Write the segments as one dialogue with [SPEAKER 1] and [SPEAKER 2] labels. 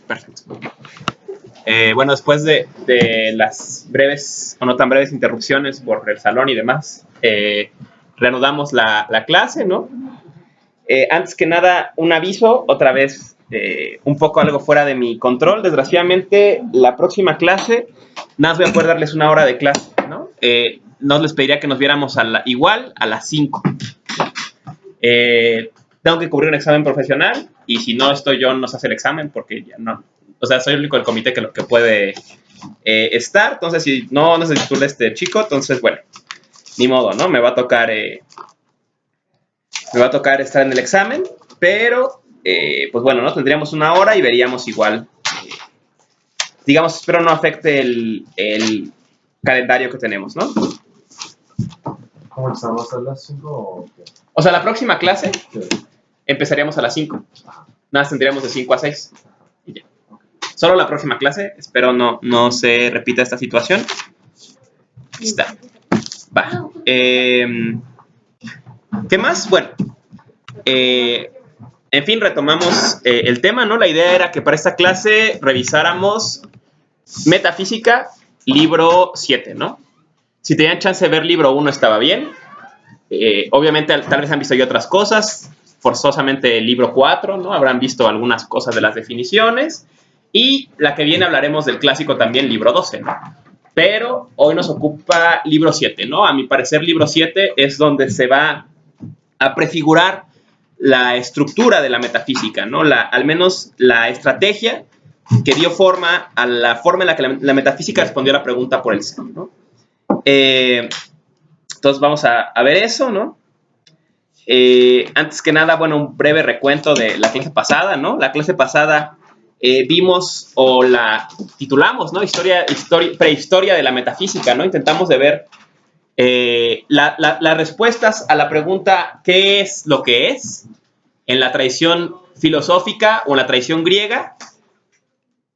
[SPEAKER 1] perfecto. Bueno, después de las breves o no tan breves interrupciones por el salón y demás, reanudamos la clase, ¿no? Antes que nada, un aviso, otra vez, un poco algo fuera de mi control. Desgraciadamente, la próxima clase, nada más voy a poder darles una hora de clase, ¿no? No les pediría que nos viéramos igual a las 5. Tengo que cubrir un examen profesional y si no estoy yo, no se hace el examen porque ya no. O sea, soy el único del comité que puede estar. Entonces, si no se titula este chico, entonces, bueno, ni modo, ¿no? Me va a tocar estar en el examen, pero, pues bueno, ¿no? Tendríamos una hora y veríamos igual. Digamos, espero no afecte el calendario que tenemos, ¿no?
[SPEAKER 2] ¿Cómo estamos a las 5 o qué?
[SPEAKER 1] O sea, la próxima clase
[SPEAKER 2] Sí.
[SPEAKER 1] empezaríamos a las 5. Nada más tendríamos de 5 a 6. Y ya. Solo la próxima clase. Espero no se repita esta situación. Aquí está. Va. ¿Qué más? Bueno. En fin, retomamos el tema, ¿no? La idea era que para esta clase revisáramos Metafísica, libro 7, ¿no? Si tenían chance de ver libro 1 estaba bien. Obviamente tal vez han visto ya otras cosas. Forzosamente el libro 4, ¿no? Habrán visto algunas cosas de las definiciones. Y la que viene hablaremos del clásico también, libro 12, ¿no? Pero hoy nos ocupa libro 7, ¿no? A mi parecer, libro 7 es donde se va a prefigurar la estructura de la metafísica, ¿no? Al menos la estrategia que dio forma a la forma en la que la metafísica respondió a la pregunta por el ser, ¿no? Entonces vamos a ver eso, ¿no? Antes que nada, bueno, un breve recuento de la clase pasada, ¿no? La clase pasada vimos o la titulamos, ¿no? Prehistoria de la metafísica, ¿no? Intentamos de ver las respuestas a la pregunta ¿qué es lo que es? En la tradición filosófica o en la tradición griega,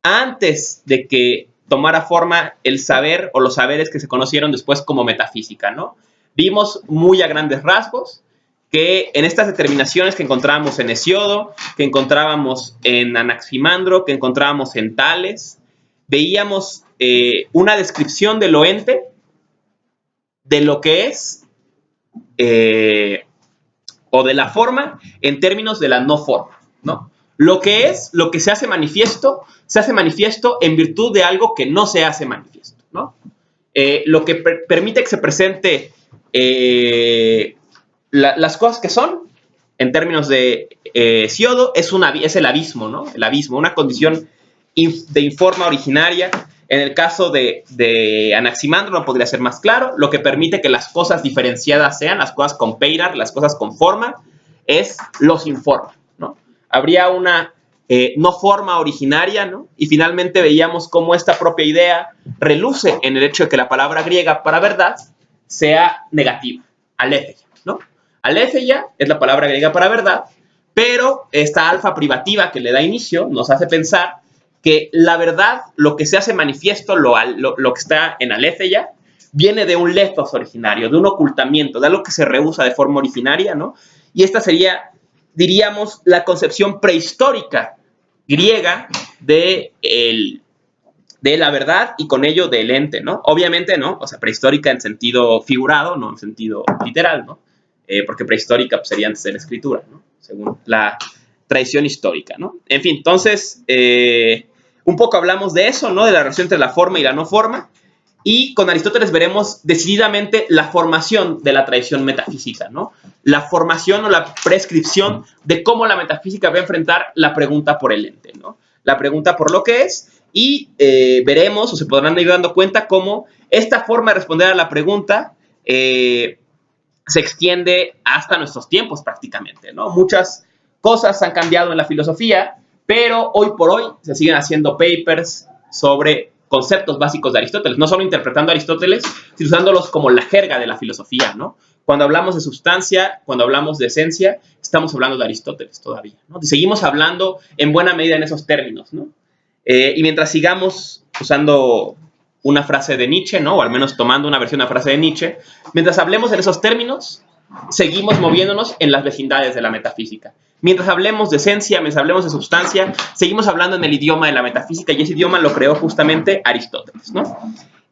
[SPEAKER 1] antes de que tomara forma el saber o los saberes que se conocieron después como metafísica, ¿no? Vimos muy a grandes rasgos que en estas determinaciones que encontrábamos en Hesiodo, que encontrábamos en Anaximandro, que encontrábamos en Tales, veíamos una descripción de lo ente, de lo que es o de la forma en términos de la no forma, ¿no? Lo que es, lo que se hace manifiesto en virtud de algo que no se hace manifiesto, ¿no? Lo que permite que se presente las cosas que son, en términos de Hesiodo, es el abismo, ¿no? El abismo, una condición de informa originaria. En el caso de Anaximandro no podría ser más claro. Lo que permite que las cosas diferenciadas sean, las cosas con peirar, las cosas con forma, es los informa, ¿no? Habría una no forma originaria, ¿no? Y finalmente veíamos cómo esta propia idea reluce en el hecho de que la palabra griega para verdad sea negativa, aletheia, ¿no? Aletheia es la palabra griega para verdad, pero esta alfa privativa que le da inicio nos hace pensar que la verdad, lo que se hace manifiesto, lo que está en aletheia, viene de un lethos originario, de un ocultamiento, de algo que se rehúsa de forma originaria, ¿no? Y esta sería, diríamos, la concepción prehistórica griega de la verdad y con ello del ente, ¿no? Obviamente, ¿no? O sea, prehistórica en sentido figurado, no en sentido literal, ¿no? Porque prehistórica pues, sería antes de la escritura, ¿no? Según la tradición histórica, ¿no? En fin, entonces, un poco hablamos de eso, ¿no? De la relación entre la forma y la no forma. Y con Aristóteles veremos decididamente la formación de la tradición metafísica, ¿no? La formación o la prescripción de cómo la metafísica va a enfrentar la pregunta por el ente, ¿no? La pregunta por lo que es. Y veremos, o se podrán ir dando cuenta, cómo esta forma de responder a la pregunta se extiende hasta nuestros tiempos prácticamente, ¿no? Muchas cosas han cambiado en la filosofía, pero hoy por hoy se siguen haciendo papers sobre conceptos básicos de Aristóteles, no solo interpretando a Aristóteles, sino usándolos como la jerga de la filosofía, ¿no? Cuando hablamos de sustancia, cuando hablamos de esencia, estamos hablando de Aristóteles todavía, ¿no? Y seguimos hablando en buena medida en esos términos, ¿no? Y mientras sigamos usando una frase de Nietzsche, ¿no? O al menos tomando una versión de una frase de Nietzsche, mientras hablemos en esos términos, seguimos moviéndonos en las vecindades de la metafísica. Mientras hablemos de esencia, mientras hablemos de sustancia, seguimos hablando en el idioma de la metafísica, y ese idioma lo creó justamente Aristóteles, ¿no?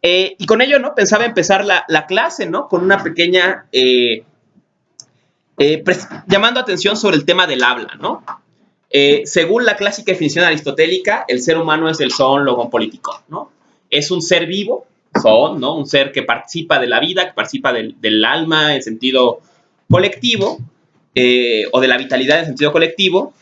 [SPEAKER 1] Y con ello, ¿no? Pensaba empezar la clase, ¿no? Con una pequeña... llamando atención sobre el tema del habla, ¿no? Según la clásica definición aristotélica, el ser humano es el zoon logos politikon, ¿no? Es un ser vivo, zoon, ¿no? Un ser que participa de la vida, que participa del alma en sentido colectivo, o de la vitalidad en sentido colectivo,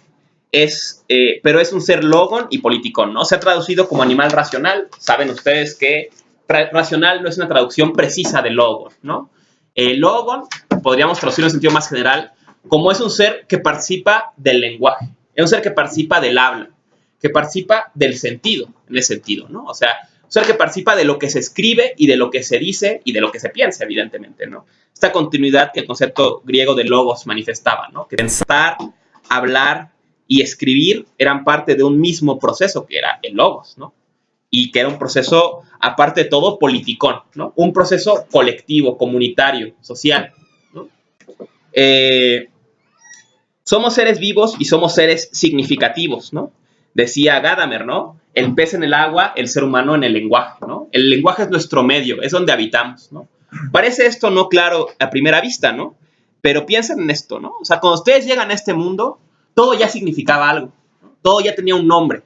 [SPEAKER 1] pero es un ser logon y politikon, ¿no? Se ha traducido como animal racional. Saben ustedes que racional no es una traducción precisa de logon, ¿no? Logon podríamos traducirlo en sentido más general como es un ser que participa del lenguaje, es un ser que participa del habla, que participa del sentido, en ese sentido, ¿no? O sea, un ser que participa de lo que se escribe y de lo que se dice y de lo que se piensa, evidentemente, ¿no? Esta continuidad que el concepto griego de logos manifestaba, ¿no? Que pensar, hablar y escribir eran parte de un mismo proceso que era el logos, ¿no? Y que era un proceso, aparte de todo, politikón, ¿no? Un proceso colectivo, comunitario, social, ¿no? Somos seres vivos y somos seres significativos, ¿no? Decía Gadamer, ¿no? El pez en el agua, el ser humano en el lenguaje, ¿no? El lenguaje es nuestro medio, es donde habitamos, ¿no? Parece esto no claro a primera vista, ¿no? Pero piensen en esto, ¿no? O sea, cuando ustedes llegan a este mundo, todo ya significaba algo, ¿no? Todo ya tenía un nombre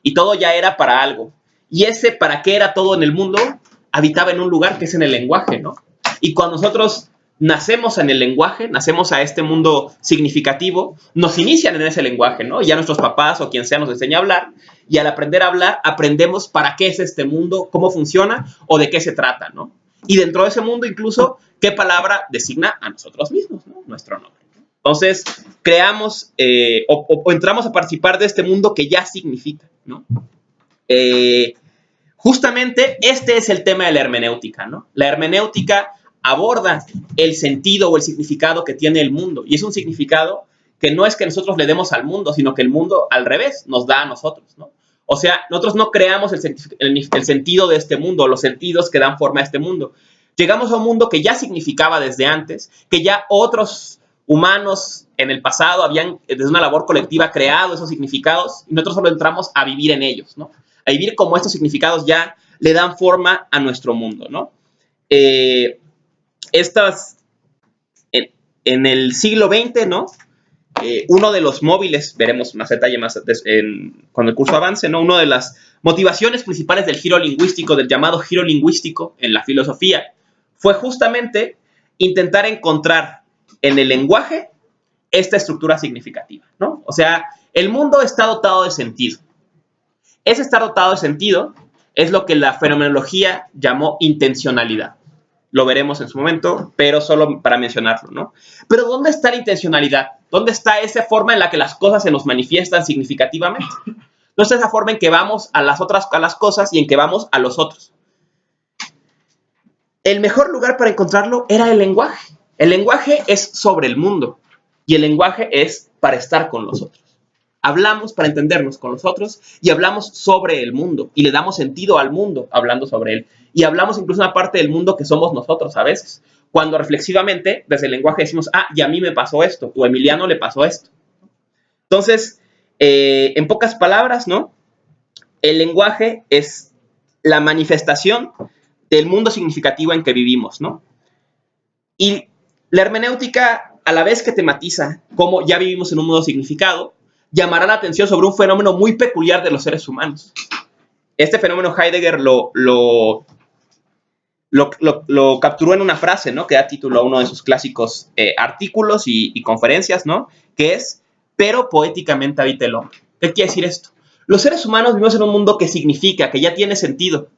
[SPEAKER 1] y todo ya era para algo. Y ese para qué era todo en el mundo habitaba en un lugar que es en el lenguaje, ¿no? Y cuando nosotros nacemos en el lenguaje, nacemos a este mundo significativo, nos inician en ese lenguaje, ¿no? Ya nuestros papás o quien sea nos enseña a hablar, y al aprender a hablar aprendemos para qué es este mundo, cómo funciona o de qué se trata, ¿no? Y dentro de ese mundo incluso qué palabra designa a nosotros mismos, ¿no? Nuestro nombre. Entonces creamos o entramos a participar de este mundo que ya significa, ¿no? Justamente este es el tema de la hermenéutica, ¿no? La hermenéutica aborda el sentido o el significado que tiene el mundo, y es un significado que no es que nosotros le demos al mundo, sino que el mundo al revés nos da a nosotros, ¿no? O sea, nosotros no creamos el sentido de este mundo, los sentidos que dan forma a este mundo. Llegamos a un mundo que ya significaba desde antes, que ya otros humanos en el pasado habían, desde una labor colectiva, creado esos significados, y nosotros solo entramos a vivir en ellos, ¿no? A vivir como estos significados ya le dan forma a nuestro mundo, ¿no? En el siglo XX, ¿no? Uno de los móviles, veremos más detalle cuando el curso avance, ¿no? Una de las motivaciones principales del giro lingüístico, del llamado giro lingüístico en la filosofía, fue justamente intentar encontrar en el lenguaje esta estructura significativa, ¿no? O sea, el mundo está dotado de sentido. Ese estar dotado de sentido es lo que la fenomenología llamó intencionalidad. Lo veremos en su momento, pero solo para mencionarlo, ¿no? Pero ¿dónde está la intencionalidad? ¿Dónde está esa forma en la que las cosas se nos manifiestan significativamente? ¿Dónde está esa forma en que vamos a las cosas y en que vamos a los otros? El mejor lugar para encontrarlo era el lenguaje. El lenguaje es sobre el mundo y el lenguaje es para estar con los otros. Hablamos para entendernos con los otros y hablamos sobre el mundo y le damos sentido al mundo hablando sobre él. Y hablamos incluso una parte del mundo que somos nosotros a veces, cuando reflexivamente desde el lenguaje decimos, y a mí me pasó esto, o a Emiliano le pasó esto. Entonces, en pocas palabras, ¿no? El lenguaje es la manifestación del mundo significativo en que vivimos, ¿no? Y la hermenéutica, a la vez que tematiza cómo ya vivimos en un mundo significado, llamará la atención sobre un fenómeno muy peculiar de los seres humanos. Este fenómeno Heidegger lo capturó en una frase, ¿no? Que da título a uno de sus clásicos artículos y conferencias, ¿no? Que es, pero poéticamente habita el hombre. ¿Qué quiere decir esto? Los seres humanos vivimos en un mundo que significa, que ya tiene sentido,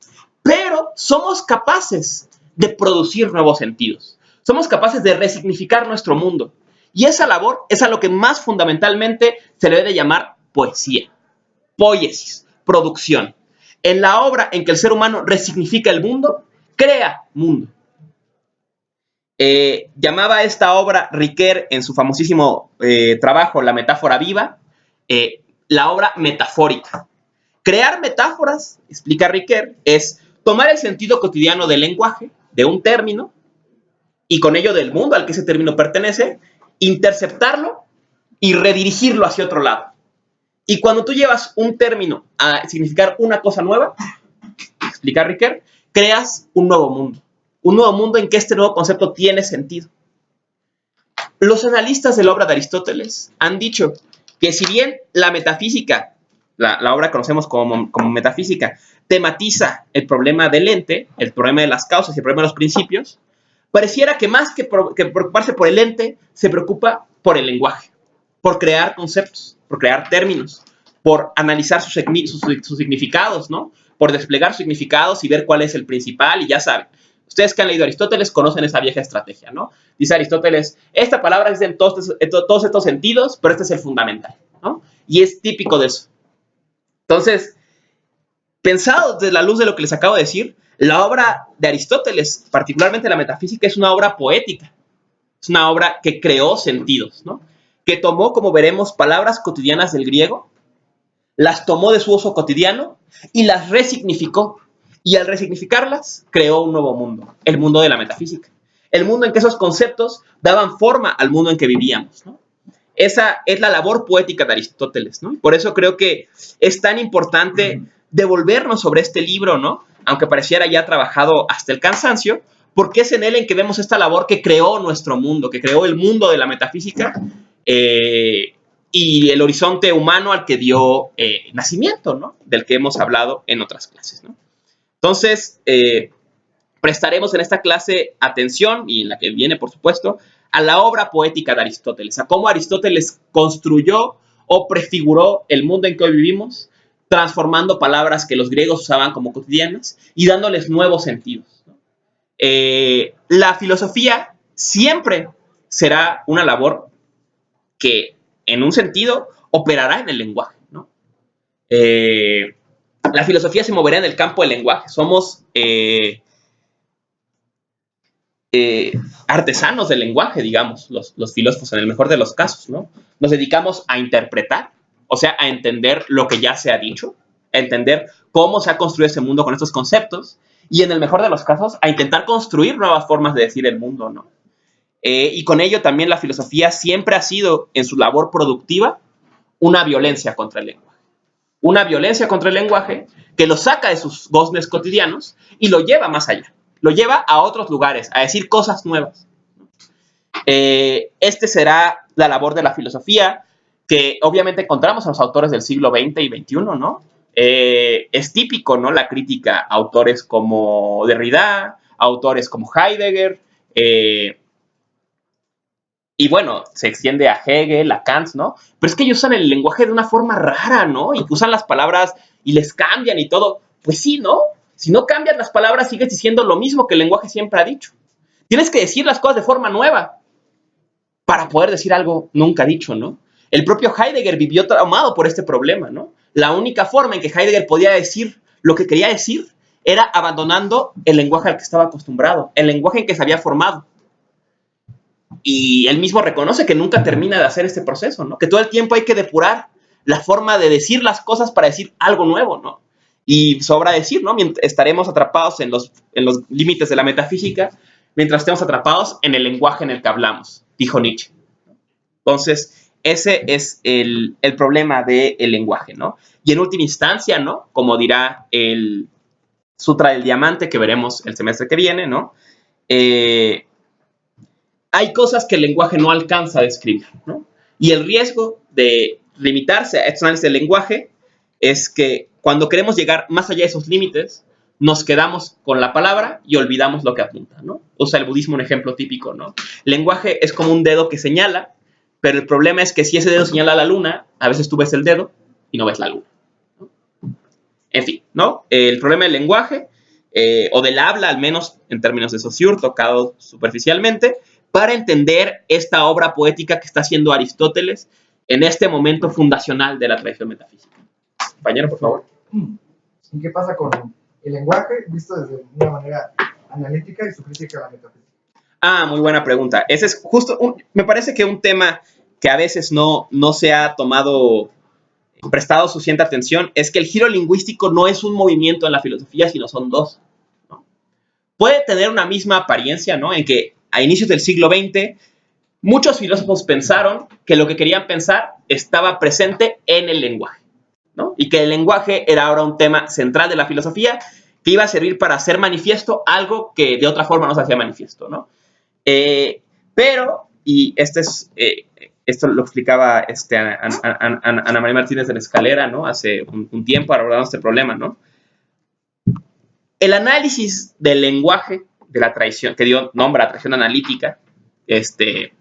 [SPEAKER 1] pero somos capaces de producir nuevos sentidos. Somos capaces de resignificar nuestro mundo. Y esa labor es a lo que más fundamentalmente se le debe llamar poesía, poiesis, producción. En la obra en que el ser humano resignifica el mundo, crea mundo. Llamaba esta obra Ricoeur en su famosísimo trabajo La metáfora viva, la obra metafórica. Crear metáforas, explica Ricoeur, es tomar el sentido cotidiano del lenguaje, de un término, y con ello del mundo al que ese término pertenece, interceptarlo y redirigirlo hacia otro lado. Y cuando tú llevas un término a significar una cosa nueva, explica Ricoeur, creas un nuevo mundo. Un nuevo mundo en que este nuevo concepto tiene sentido. Los analistas de la obra de Aristóteles han dicho que si bien la metafísica, la obra que conocemos como metafísica, tematiza el problema del ente, el problema de las causas y el problema de los principios, pareciera que más que preocuparse por el ente, se preocupa por el lenguaje, por crear conceptos, por crear términos, por analizar sus significados, ¿no? Por desplegar sus significados y ver cuál es el principal, y ya saben. Ustedes que han leído Aristóteles conocen esa vieja estrategia, ¿no? Dice Aristóteles, esta palabra es en todos estos sentidos, pero este es el fundamental, ¿no? Y es típico de eso. Entonces, pensado desde la luz de lo que les acabo de decir, la obra de Aristóteles, particularmente la metafísica, es una obra poética. Es una obra que creó sentidos, ¿no? Que tomó, como veremos, palabras cotidianas del griego, las tomó de su uso cotidiano y las resignificó. Y al resignificarlas, creó un nuevo mundo, el mundo de la metafísica. El mundo en que esos conceptos daban forma al mundo en que vivíamos, ¿no? Esa es la labor poética de Aristóteles, ¿no? Por eso creo que es tan importante devolvernos sobre este libro, ¿no? Aunque pareciera ya trabajado hasta el cansancio, porque es en él en que vemos esta labor que creó nuestro mundo, que creó el mundo de la metafísica y el horizonte humano al que dio nacimiento, ¿no? Del que hemos hablado en otras clases, ¿no? Entonces, prestaremos en esta clase atención, y en la que viene, por supuesto, a la obra poética de Aristóteles, a cómo Aristóteles construyó o prefiguró el mundo en que hoy vivimos, transformando palabras que los griegos usaban como cotidianas y dándoles nuevos sentidos, ¿no? La filosofía siempre será una labor que, en un sentido, operará en el lenguaje, ¿no? La filosofía se moverá en el campo del lenguaje. Somos artesanos del lenguaje, digamos, los filósofos, en el mejor de los casos, ¿no? Nos dedicamos a interpretar, o sea, a entender lo que ya se ha dicho, a entender cómo se ha construido ese mundo con estos conceptos, y en el mejor de los casos, a intentar construir nuevas formas de decir el mundo, ¿no? Y con ello también la filosofía siempre ha sido, en su labor productiva, una violencia contra el lenguaje. Una violencia contra el lenguaje que lo saca de sus goznes cotidianos y lo lleva más allá. Lo lleva a otros lugares, a decir cosas nuevas. Este será la labor de la filosofía, que obviamente encontramos en los autores del siglo XX y XXI, ¿no? Es típico, ¿no? La crítica a autores como Derrida, autores como Heidegger, y bueno, se extiende a Hegel, a Kant, ¿no? Pero es que ellos usan el lenguaje de una forma rara, ¿no? Y usan las palabras y les cambian y todo. Pues sí, ¿no? Si no cambias las palabras, sigues diciendo lo mismo que el lenguaje siempre ha dicho. Tienes que decir las cosas de forma nueva para poder decir algo nunca dicho, ¿no? El propio Heidegger vivió traumado por este problema, ¿no? La única forma en que Heidegger podía decir lo que quería decir era abandonando el lenguaje al que estaba acostumbrado, el lenguaje en que se había formado. Y él mismo reconoce que nunca termina de hacer este proceso, ¿no? Que todo el tiempo hay que depurar la forma de decir las cosas para decir algo nuevo, ¿no? Y sobra decir, ¿no? Estaremos atrapados en los límites de la metafísica mientras estemos atrapados en el lenguaje en el que hablamos, dijo Nietzsche. Entonces, ese es el problema del lenguaje, ¿no? Y en última instancia, ¿no? Como dirá el Sutra del Diamante, que veremos el semestre que viene, ¿no? Hay cosas que el lenguaje no alcanza a describir, ¿no? Y el riesgo de limitarse a estos análisis del lenguaje es que cuando queremos llegar más allá de esos límites, nos quedamos con la palabra y olvidamos lo que apunta, ¿no? Usa el budismo un ejemplo típico, ¿no? El lenguaje es como un dedo que señala, pero el problema es que si ese dedo señala a la luna, a veces tú ves el dedo y no ves la luna, ¿no? En fin, ¿no? El problema del lenguaje, o del habla, al menos en términos de Saussure, tocado superficialmente, para entender esta obra poética que está haciendo Aristóteles en este momento fundacional de la tradición metafísica. Compañero, por favor.
[SPEAKER 3] ¿Y qué pasa con el lenguaje visto desde una manera analítica y su crítica a la metafísica?
[SPEAKER 1] Ah, muy buena pregunta. Ese es justo, me parece que un tema que a veces no se ha tomado, prestado suficiente atención, es que el giro lingüístico no es un movimiento en la filosofía, sino son dos, ¿no? Puede tener una misma apariencia, ¿no? En que a inicios del siglo XX muchos filósofos pensaron que lo que querían pensar estaba presente en el lenguaje, ¿no? Y que el lenguaje era ahora un tema central de la filosofía que iba a servir para hacer manifiesto algo que de otra forma no se hacía manifiesto, ¿no? Pero, y esto lo explicaba Ana María Martínez de la Escalera, ¿no? Hace un tiempo abordando este problema, ¿no? El análisis del lenguaje de la tradición, que dio nombre a la tradición analítica, de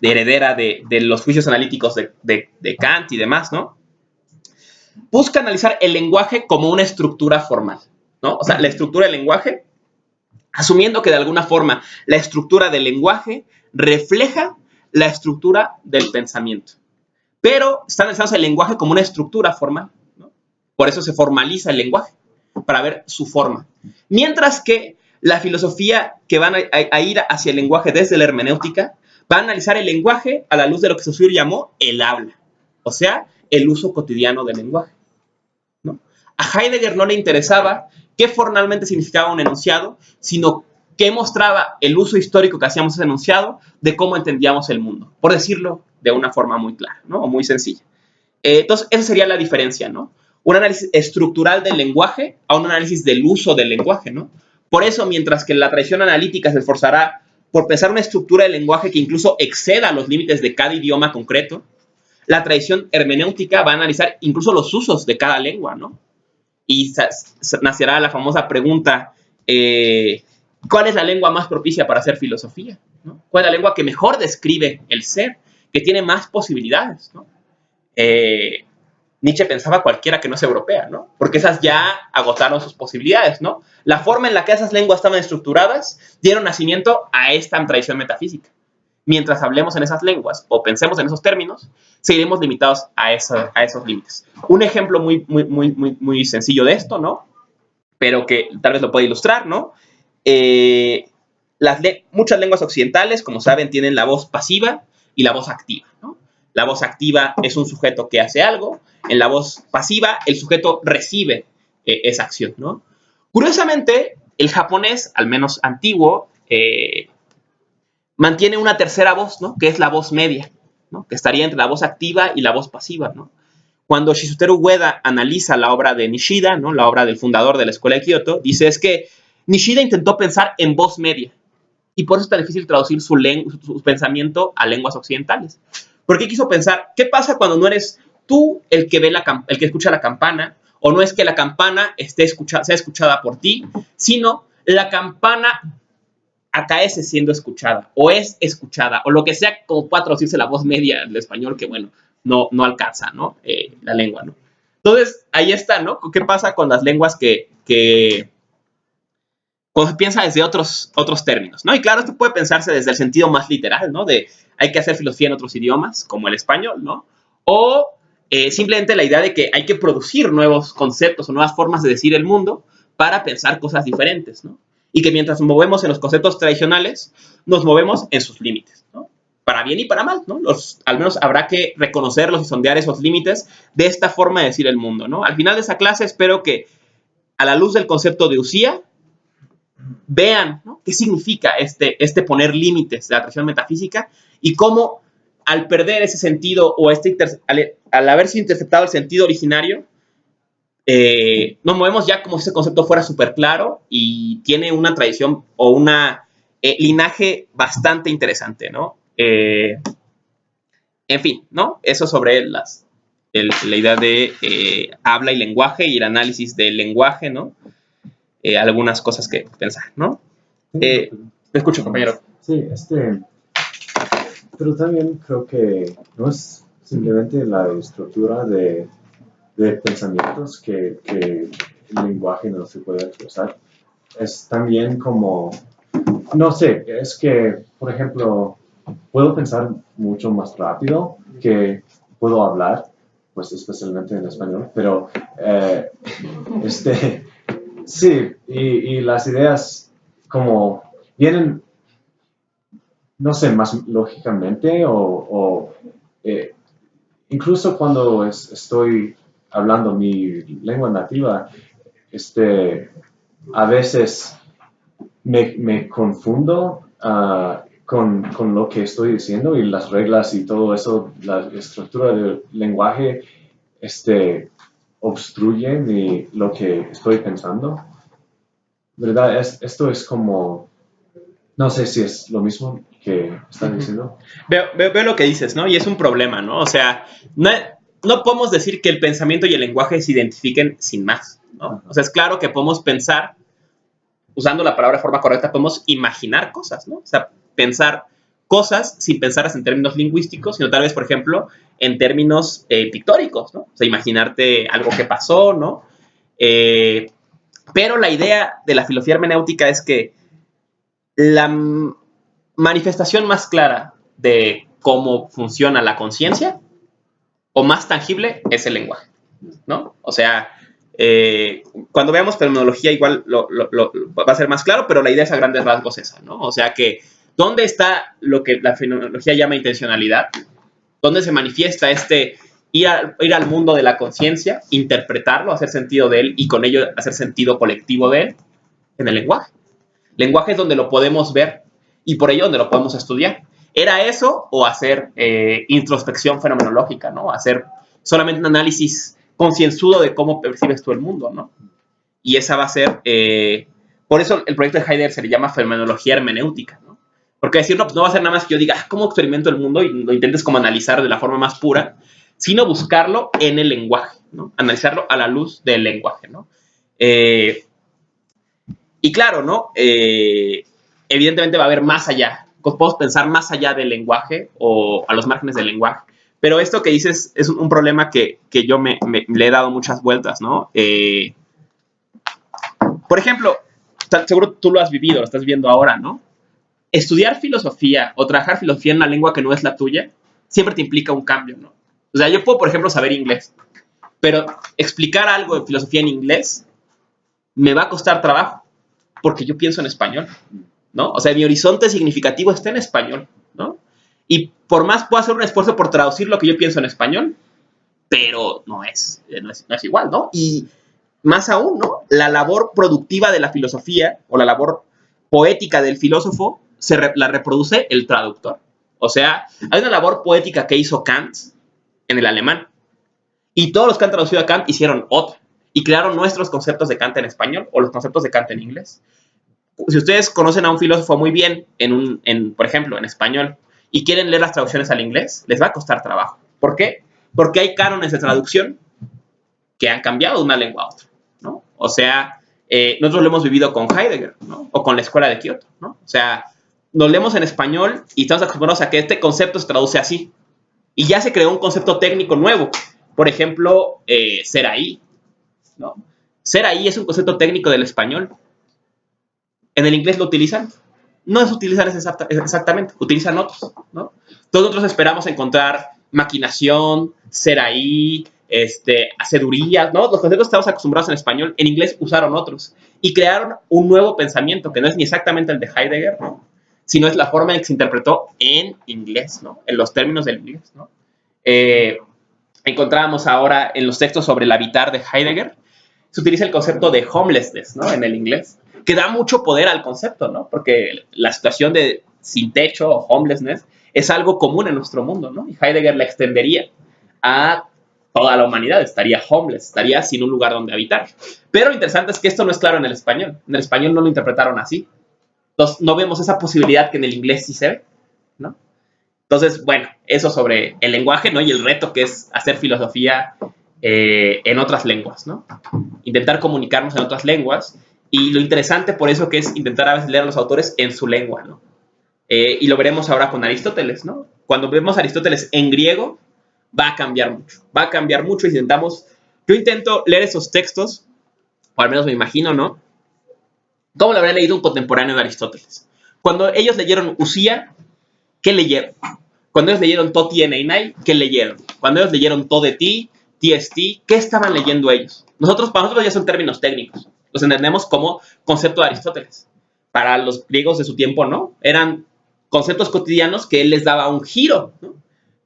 [SPEAKER 1] heredera de los juicios analíticos de Kant y demás, ¿no? Busca analizar el lenguaje como una estructura formal, ¿no? O sea, la estructura del lenguaje, asumiendo que de alguna forma la estructura del lenguaje refleja la estructura del pensamiento. Pero está analizando el lenguaje como una estructura formal, ¿no? Por eso se formaliza el lenguaje, para ver su forma. Mientras que la filosofía que van a ir hacia el lenguaje desde la hermenéutica va a analizar el lenguaje a la luz de lo que Saussure llamó el habla, o sea, el uso cotidiano del lenguaje, ¿no? A Heidegger no le interesaba qué formalmente significaba un enunciado, sino qué mostraba el uso histórico que hacíamos ese enunciado de cómo entendíamos el mundo, por decirlo de una forma muy clara, ¿no? O muy sencilla. Entonces, esa sería la diferencia, ¿no? Un análisis estructural del lenguaje a un análisis del uso del lenguaje, ¿no? Por eso, mientras que la tradición analítica se esforzará por pensar una estructura del lenguaje que incluso exceda los límites de cada idioma concreto, la tradición hermenéutica va a analizar incluso los usos de cada lengua, ¿no? Y nacerá la famosa pregunta, ¿cuál es la lengua más propicia para hacer filosofía? ¿No? ¿Cuál es la lengua que mejor describe el ser, que tiene más posibilidades, ¿no? Nietzsche pensaba cualquiera que no sea europea, ¿no? Porque esas ya agotaron sus posibilidades, ¿no? La forma en la que esas lenguas estaban estructuradas dieron nacimiento a esta tradición metafísica. Mientras hablemos en esas lenguas o pensemos en esos términos, seguiremos limitados a esos límites. Un ejemplo muy sencillo de esto, ¿no? Pero que tal vez lo puede ilustrar, ¿no? Muchas lenguas occidentales, como saben, tienen la voz pasiva y la voz activa, ¿no? La voz activa es un sujeto que hace algo. En la voz pasiva, el sujeto recibe esa acción, ¿no? Curiosamente, el japonés, al menos antiguo, mantiene una tercera voz, ¿no? Que es la voz media, ¿no? Que estaría entre la voz activa y la voz pasiva, ¿no? Cuando Shizutaro Ueda analiza la obra de Nishida, ¿no? La obra del fundador de la escuela de Kioto, dice es que Nishida intentó pensar en voz media y por eso es tan difícil traducir su pensamiento a lenguas occidentales. Porque quiso pensar, ¿qué pasa cuando no eres tú el que escucha la campana? O no es que la campana sea escuchada por ti, sino la campana acaece siendo escuchada, o es escuchada, o lo que sea, como pueda traducirse la voz media del español, que bueno, no alcanza, ¿no? La lengua, ¿no? Entonces, ahí está, ¿no? ¿Qué pasa con las lenguas cuando se piensa desde otros términos, ¿no? Y claro, esto puede pensarse desde el sentido más literal, ¿no? De hay que hacer filosofía en otros idiomas, como el español, ¿no? O simplemente la idea de que hay que producir nuevos conceptos o nuevas formas de decir el mundo para pensar cosas diferentes, ¿no? Y que mientras nos movemos en los conceptos tradicionales, nos movemos en sus límites, ¿no? Para bien y para mal, ¿no? Al menos habrá que reconocerlos y sondear esos límites de esta forma de decir el mundo, ¿no? Al final de esa clase espero que, a la luz del concepto de usía, vean, ¿no? Qué significa poner límites de la tradición metafísica y cómo al perder ese sentido o al haberse interceptado el sentido originario, nos movemos ya como si ese concepto fuera súper claro y tiene una tradición o una linaje bastante interesante, ¿no? En fin, ¿no? Eso sobre la idea de habla y lenguaje y el análisis del lenguaje, ¿no? Algunas cosas que pensar, ¿no? Te escucho, compañero.
[SPEAKER 2] Sí, pero también creo que no es simplemente la estructura de pensamientos que el lenguaje no se puede expresar. Es también como, no sé, es que, por ejemplo, puedo pensar mucho más rápido que puedo hablar, pues especialmente en español, pero sí, y las ideas como vienen, no sé, más lógicamente o incluso cuando estoy hablando mi lengua nativa, a veces me confundo con lo que estoy diciendo y las reglas y todo eso, la estructura del lenguaje, obstruye lo que estoy pensando. ¿Verdad? Esto es como, no sé si es lo mismo que están diciendo.
[SPEAKER 1] Veo lo que dices, ¿no? Y es un problema, ¿no? O sea, no podemos decir que el pensamiento y el lenguaje se identifiquen sin más, ¿no? O sea, es claro que podemos pensar, usando la palabra de forma correcta, podemos imaginar cosas, ¿no? O sea, pensar cosas sin pensarlas en términos lingüísticos, sino tal vez, por ejemplo, en términos pictóricos, ¿no? O sea, imaginarte algo que pasó, ¿no? Pero la idea de la filosofía hermenéutica es que la manifestación más clara de cómo funciona la conciencia o más tangible es el lenguaje, ¿no? O sea, cuando veamos fenomenología igual va a ser más claro, pero la idea es a grandes rasgos esa, ¿no? O sea que, ¿dónde está lo que la fenomenología llama intencionalidad? ¿Dónde se manifiesta ir al mundo de la conciencia, interpretarlo, hacer sentido de él y con ello hacer sentido colectivo de él? En el lenguaje. Lenguaje es donde lo podemos ver y por ello donde lo podemos estudiar. ¿Era eso o hacer introspección fenomenológica, ¿no? Hacer solamente un análisis concienzudo de cómo percibes tú el mundo, ¿no? Y esa va a ser, por eso el proyecto de Heidegger se le llama fenomenología hermenéutica, ¿no? Porque decir, no, pues no va a ser nada más que yo diga, ¿cómo experimento el mundo? Y lo intentes como analizar de la forma más pura, sino buscarlo en el lenguaje, ¿no? Analizarlo a la luz del lenguaje, ¿no? Y claro, ¿no? Evidentemente va a haber más allá. Podemos pensar más allá del lenguaje o a los márgenes del lenguaje. Pero esto que dices es un problema que yo le he dado muchas vueltas, ¿no? Por ejemplo, seguro tú lo has vivido, lo estás viendo ahora, ¿no? Estudiar filosofía o trabajar filosofía en una lengua que no es la tuya siempre te implica un cambio, ¿no? O sea, yo puedo, por ejemplo, saber inglés, pero explicar algo de filosofía en inglés me va a costar trabajo porque yo pienso en español, ¿no? O sea, mi horizonte significativo está en español, ¿no? Y por más puedo hacer un esfuerzo por traducir lo que yo pienso en español, pero no es igual, ¿no? Y más aún, ¿no? La labor productiva de la filosofía o la labor poética del filósofo la reproduce el traductor. O sea, hay una labor poética que hizo Kant en el alemán y todos los que han traducido a Kant hicieron otra y crearon nuestros conceptos de Kant en español o los conceptos de Kant en inglés. Si ustedes conocen a un filósofo muy bien, por ejemplo, en español, y quieren leer las traducciones al inglés, les va a costar trabajo. ¿Por qué? Porque hay cánones de traducción que han cambiado de una lengua a otra, ¿no? O sea, nosotros lo hemos vivido con Heidegger, ¿no? O con la Escuela de Kioto, ¿no? O sea, nos leemos en español y estamos acostumbrados a que este concepto se traduce así. Y ya se creó un concepto técnico nuevo. Por ejemplo, ser ahí, ¿no? Ser ahí es un concepto técnico del español. ¿En el inglés lo utilizan? No es utilizar exactamente, utilizan otros, ¿no? Todos nosotros esperamos encontrar maquinación, ser ahí, hacedurías, ¿no? Los conceptos que estamos acostumbrados en español, en inglés usaron otros y crearon un nuevo pensamiento que no es ni exactamente el de Heidegger, ¿no? Sino es la forma en que se interpretó en inglés, ¿no? En los términos del inglés, ¿no? Encontrábamos ahora en los textos sobre el habitar de Heidegger, se utiliza el concepto de homelessness, ¿no? En el inglés, que da mucho poder al concepto, ¿no? Porque la situación de sin techo o homelessness es algo común en nuestro mundo, ¿no? Y Heidegger la extendería a toda la humanidad, estaría homeless, estaría sin un lugar donde habitar. Pero lo interesante es que esto no es claro en el español. En el español no lo interpretaron así. Entonces, no vemos esa posibilidad que en el inglés sí se ve, ¿no? Entonces, bueno, eso sobre el lenguaje, ¿no? Y el reto que es hacer filosofía en otras lenguas, ¿no? Intentar comunicarnos en otras lenguas. Y lo interesante por eso que es intentar a veces leer a los autores en su lengua, ¿no? Y lo veremos ahora con Aristóteles, ¿no? Cuando vemos a Aristóteles en griego, va a cambiar mucho. Va a cambiar mucho. Yo intento leer esos textos, o al menos me imagino, ¿no? ¿Cómo lo habría leído un contemporáneo de Aristóteles? Cuando ellos leyeron Usía, ¿qué leyeron? Cuando ellos leyeron Toti Eneinai, ¿qué leyeron? Cuando ellos leyeron To de ti, TST, ¿qué estaban leyendo ellos? Para nosotros ya son términos técnicos. Los entendemos como concepto de Aristóteles. Para los griegos de su tiempo, ¿no? Eran conceptos cotidianos que él les daba un giro, ¿no?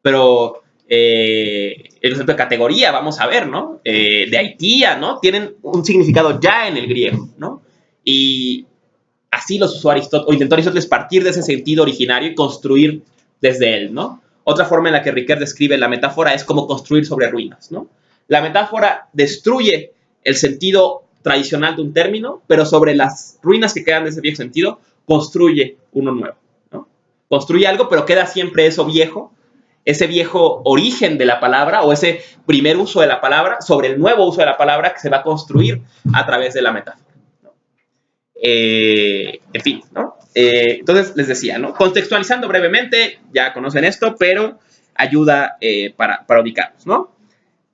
[SPEAKER 1] Pero el concepto de categoría, vamos a ver, ¿no? De Haitía, ¿no? Tienen un significado ya en el griego, ¿no? Y así los usó Aristóteles, o intentó Aristóteles partir de ese sentido originario y construir desde él, ¿no? Otra forma en la que Riquet describe la metáfora es como construir sobre ruinas, ¿no? La metáfora destruye el sentido tradicional de un término, pero sobre las ruinas que quedan de ese viejo sentido, construye uno nuevo, ¿no? Construye algo, pero queda siempre eso viejo, ese viejo origen de la palabra o ese primer uso de la palabra sobre el nuevo uso de la palabra que se va a construir a través de la metáfora, ¿no? En fin, ¿no? Entonces les decía, ¿no? Contextualizando brevemente, ya conocen esto, pero ayuda para ubicarnos, ¿no?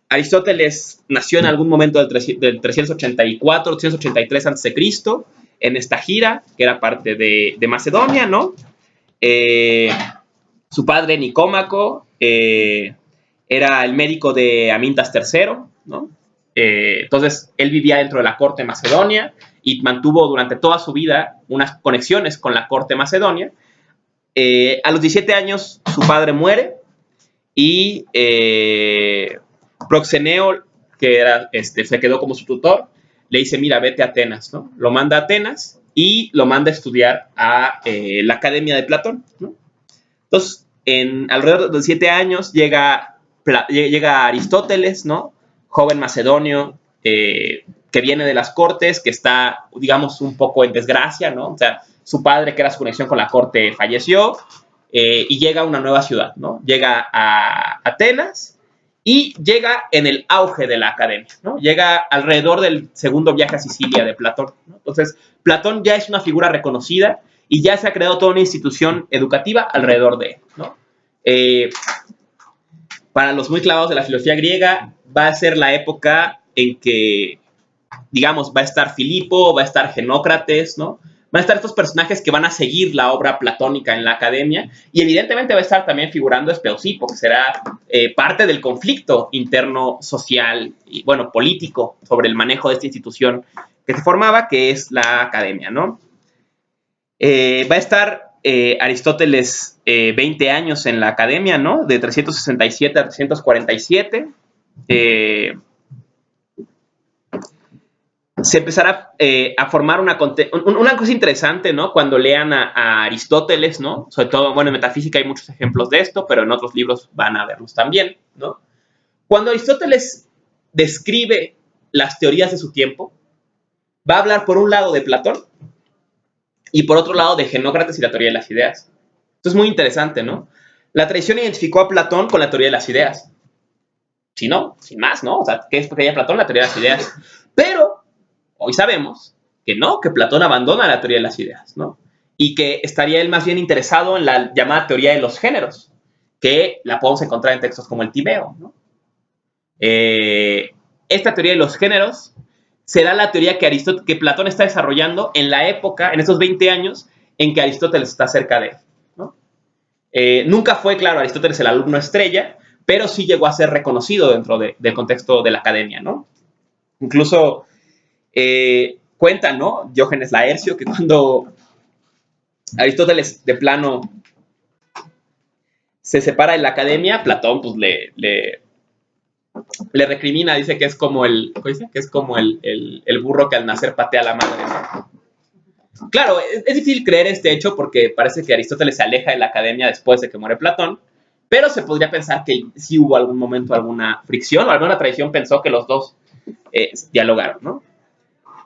[SPEAKER 1] Aristóteles nació en algún momento del 384, 383 a.C., en esta gira, que era parte de Macedonia, ¿no? Su padre, Nicómaco, era el médico de Amintas III, ¿no? Entonces, él vivía dentro de la corte macedonia y mantuvo durante toda su vida unas conexiones con la corte macedonia. A los 17 años, su padre muere y Proxeneo, que era, se quedó como su tutor, le dice, mira, vete a Atenas, ¿no? Lo manda a Atenas y lo manda a estudiar a la Academia de Platón, ¿no? Entonces, alrededor de 7 años llega Aristóteles, ¿no? Joven macedonio, que viene de las cortes, que está, digamos, un poco en desgracia, ¿no? O sea, su padre, que era su conexión con la corte, falleció, y llega a una nueva ciudad, ¿no? Llega a Atenas y llega en el auge de la academia, ¿no? Llega alrededor del segundo viaje a Sicilia de Platón, ¿no? Entonces, Platón ya es una figura reconocida y ya se ha creado toda una institución educativa alrededor de él, ¿no? Para los muy clavados de la filosofía griega, va a ser la época en que, digamos, va a estar Filipo, va a estar Genócrates, ¿no? Van a estar estos personajes que van a seguir la obra platónica en la academia y evidentemente va a estar también figurando Espeusipo, que será parte del conflicto interno social y, bueno, político sobre el manejo de esta institución que se formaba, que es la academia, ¿no? Va a estar Aristóteles 20 años en la academia, ¿no? De 367 a 347. Se empezará a formar una cosa interesante, ¿no? Cuando lean a Aristóteles, ¿no? Sobre todo, bueno, en metafísica hay muchos ejemplos de esto, pero en otros libros van a verlos también, ¿no? Cuando Aristóteles describe las teorías de su tiempo, va a hablar por un lado de Platón y por otro lado de Genócrates y la teoría de las ideas. Esto es muy interesante, ¿no? La tradición identificó a Platón con la teoría de las ideas. Si no, sin más, ¿no? O sea, ¿qué es porque haya Platón? La teoría de las ideas. Pero hoy sabemos que no, que Platón abandona la teoría de las ideas, ¿no? Y que estaría él más bien interesado en la llamada teoría de los géneros, que la podemos encontrar en textos como el Timeo, ¿no? Esta teoría de los géneros será la teoría que Platón está desarrollando en la época, en estos 20 años, en que Aristóteles está cerca de él, ¿no? Nunca fue, claro, Aristóteles el alumno estrella, pero sí llegó a ser reconocido dentro del contexto de la academia, ¿no? Incluso cuenta, ¿no? Diógenes Laercio, que cuando Aristóteles de plano se separa de la academia, Platón pues le recrimina, dice que es como el burro que al nacer patea a la madre, ¿no? Claro, es difícil creer este hecho porque parece que Aristóteles se aleja de la academia después de que muere Platón, pero se podría pensar que sí hubo algún momento alguna fricción, o alguna tradición pensó que los dos dialogaron, ¿no?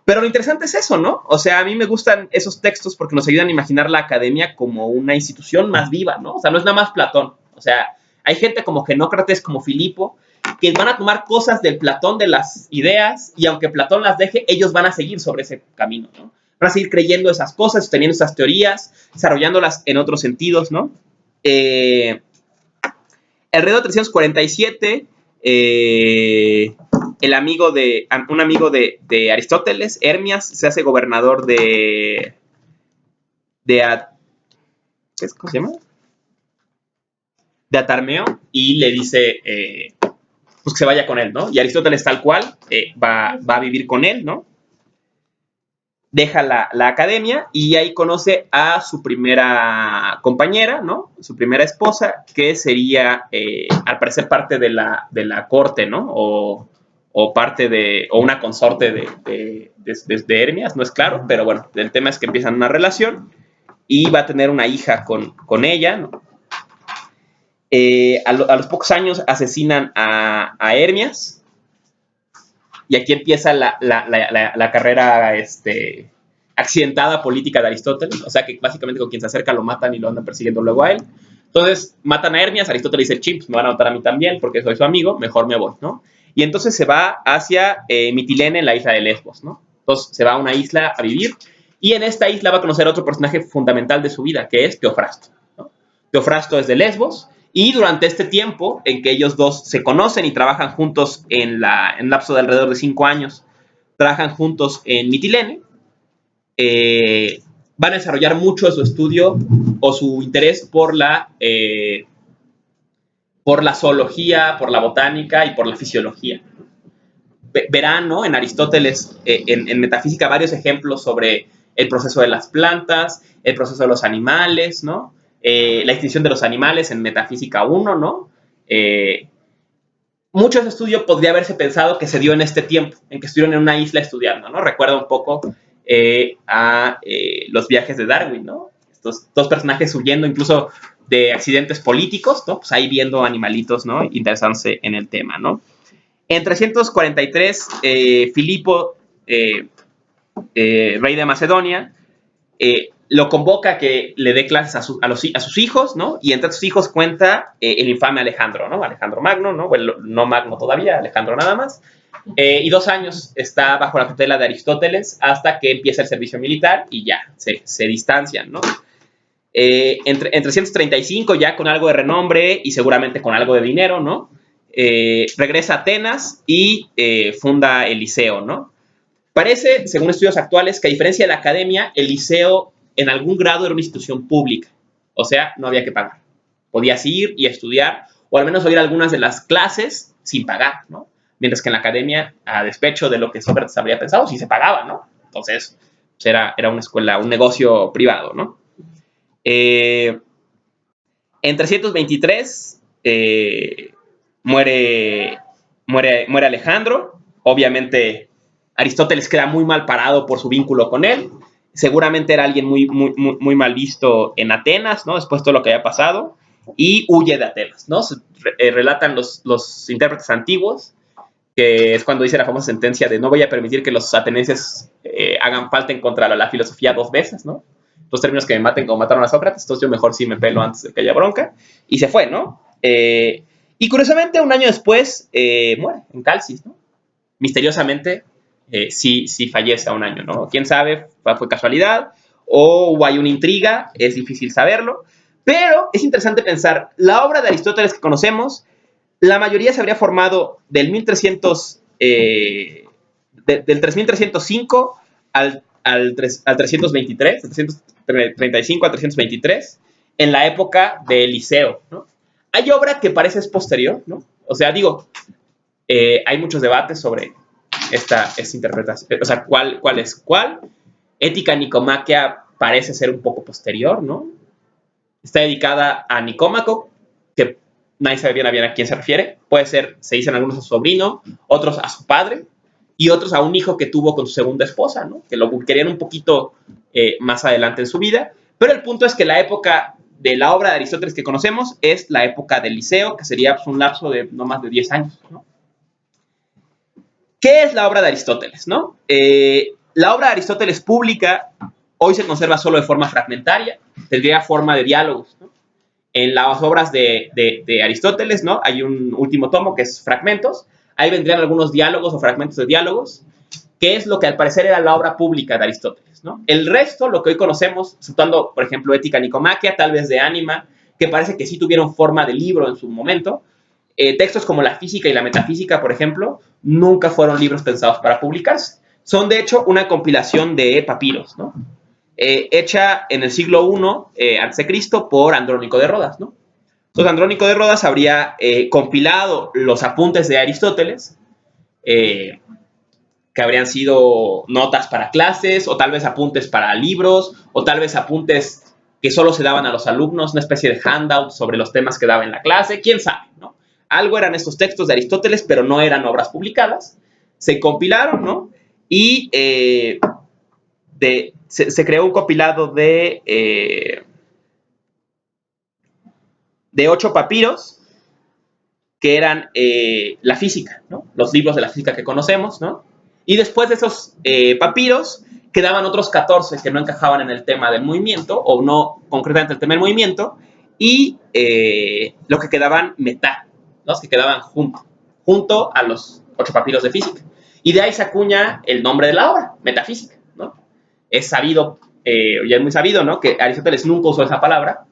[SPEAKER 1] Pero lo interesante es eso, ¿no? O sea, a mí me gustan esos textos porque nos ayudan a imaginar la academia como una institución más viva, ¿no? O sea, no es nada más Platón. O sea, hay gente como Genócrates, como Filipo, que van a tomar cosas del Platón de las ideas y aunque Platón las deje, ellos van a seguir sobre ese camino, ¿no? Van a seguir creyendo esas cosas, teniendo esas teorías, desarrollándolas en otros sentidos, ¿no? Alrededor de 347, un amigo de Aristóteles, Hermias, se hace gobernador ¿cómo se llama? De Atarmeo y le dice pues que se vaya con él, ¿no? Y Aristóteles tal cual va a vivir con él, ¿no? Deja la academia y ahí conoce a su primera compañera, ¿no? Su primera esposa, que sería, al parecer, parte de la corte, ¿no? O o parte de, o una consorte de Hermias, no es claro, pero bueno, el tema es que empiezan una relación y va a tener una hija con ella, ¿no? A los pocos años asesinan a Hermias y aquí empieza la carrera accidentada política de Aristóteles, o sea que básicamente con quien se acerca lo matan y lo andan persiguiendo luego a él. Entonces matan a Hermias, Aristóteles dice, chimps, me van a matar a mí también porque soy su amigo, mejor me voy, ¿no? Y entonces se va hacia Mitilene, en la isla de Lesbos, ¿no? Entonces se va a una isla a vivir y en esta isla va a conocer a otro personaje fundamental de su vida, que es Teofrasto, ¿no? Teofrasto es de Lesbos y durante este tiempo en que ellos dos se conocen y trabajan juntos en lapso de alrededor de 5 años, trabajan juntos en Mitilene, van a desarrollar mucho de su estudio o su interés por la zoología, por la botánica y por la fisiología. Verán, ¿no?, en Aristóteles, en Metafísica, varios ejemplos sobre el proceso de las plantas, el proceso de los animales, ¿no? La extinción de los animales en Metafísica 1, ¿no? Mucho de ese estudio podría haberse pensado que se dio en este tiempo, en que estuvieron en una isla estudiando, ¿no? Recuerda un poco a los viajes de Darwin, ¿no? Estos dos personajes huyendo incluso de accidentes políticos, ¿no? Pues ahí viendo animalitos, ¿no? Interesándose en el tema, ¿no? En 343, Filipo, rey de Macedonia, lo convoca a que le dé clases a sus hijos, ¿no? Y entre sus hijos cuenta el infame Alejandro, ¿no? Alejandro Magno, ¿no? Bueno, no Magno todavía, Alejandro nada más. Y 2 años está bajo la tutela de Aristóteles hasta que empieza el servicio militar y ya, se distancian, ¿no? En 335, ya con algo de renombre y seguramente con algo de dinero, ¿no? Regresa a Atenas y funda el Liceo, ¿no? Parece, según estudios actuales, que a diferencia de la academia, el liceo en algún grado era una institución pública. O sea, no había que pagar. Podías ir y estudiar, o al menos oír algunas de las clases sin pagar, ¿no? Mientras que en la academia, a despecho de lo que Sócrates habría pensado, sí se pagaba, ¿no? Entonces, pues era una escuela, un negocio privado, ¿no? En 323 muere Alejandro. Obviamente Aristóteles queda muy mal parado por su vínculo con él. Seguramente era alguien muy mal visto en Atenas, ¿no? Después de todo lo que había pasado. Y huye de Atenas, ¿no? Relatan los intérpretes antiguos, que es cuando dice la famosa sentencia de no voy a permitir que los atenienses hagan falta en contra de la filosofía 2 veces, ¿no? Dos términos que me maten como mataron a Sócrates, entonces yo mejor sí me pelo antes de que haya bronca. Y se fue, ¿no? Y curiosamente, un año después, muere en Calcis, ¿no? Misteriosamente, sí fallece a un año, ¿no? ¿Quién sabe? ¿Fue casualidad? ¿O hubo ahí una intriga? Es difícil saberlo. Pero es interesante pensar, la obra de Aristóteles que conocemos, la mayoría se habría formado del 3305 al 323, 335 al 323, en la época del Liceo, ¿no? Hay obra que parece es posterior, ¿no? O sea, digo, hay muchos debates sobre esta interpretación, o sea, ¿cuál es cuál? Ética Nicomaquia parece ser un poco posterior, ¿no? Está dedicada a Nicómaco, que nadie sabe bien a quién se refiere. Puede ser, se dicen algunos a su sobrino, otros a su padre, y otros a un hijo que tuvo con su segunda esposa, ¿no? Que lo querían un poquito más adelante en su vida. Pero el punto es que la época de la obra de Aristóteles que conocemos es la época del Liceo, que sería pues, un lapso de no más de 10 años, ¿no? ¿Qué es la obra de Aristóteles, no? La obra de Aristóteles pública hoy se conserva solo de forma fragmentaria, tendría forma de diálogos, ¿no? En las obras de Aristóteles, ¿no? Hay un último tomo que es Fragmentos. Ahí vendrían algunos diálogos o fragmentos de diálogos, que es lo que al parecer era la obra pública de Aristóteles, ¿no? El resto, lo que hoy conocemos, citando, por ejemplo, Ética Nicomaquia, tal vez de Ánima, que parece que sí tuvieron forma de libro en su momento. Textos como la física y la metafísica, por ejemplo, nunca fueron libros pensados para publicarse. Son, de hecho, una compilación de papiros, ¿no? Hecha en el siglo I a.C. por Andrónico de Rodas, ¿no? Entonces, Andrónico de Rodas habría compilado los apuntes de Aristóteles, que habrían sido notas para clases, o tal vez apuntes para libros, o tal vez apuntes que solo se daban a los alumnos, una especie de handout sobre los temas que daba en la clase, quién sabe, ¿no? Algo eran estos textos de Aristóteles, pero no eran obras publicadas. se compilaron, ¿no? Y se creó un compilado de 8 papiros que eran la física, ¿no? Los libros de la física que conocemos, ¿no? Y después de esos papiros quedaban otros 14 que no encajaban en el tema del movimiento, o no concretamente el tema del movimiento, y lo que quedaban los que quedaban junto a los 8 papiros de física. Y de ahí se acuña el nombre de la obra, metafísica, ¿no? Es sabido, ya es muy sabido, ¿no? Que Aristóteles nunca usó esa palabra,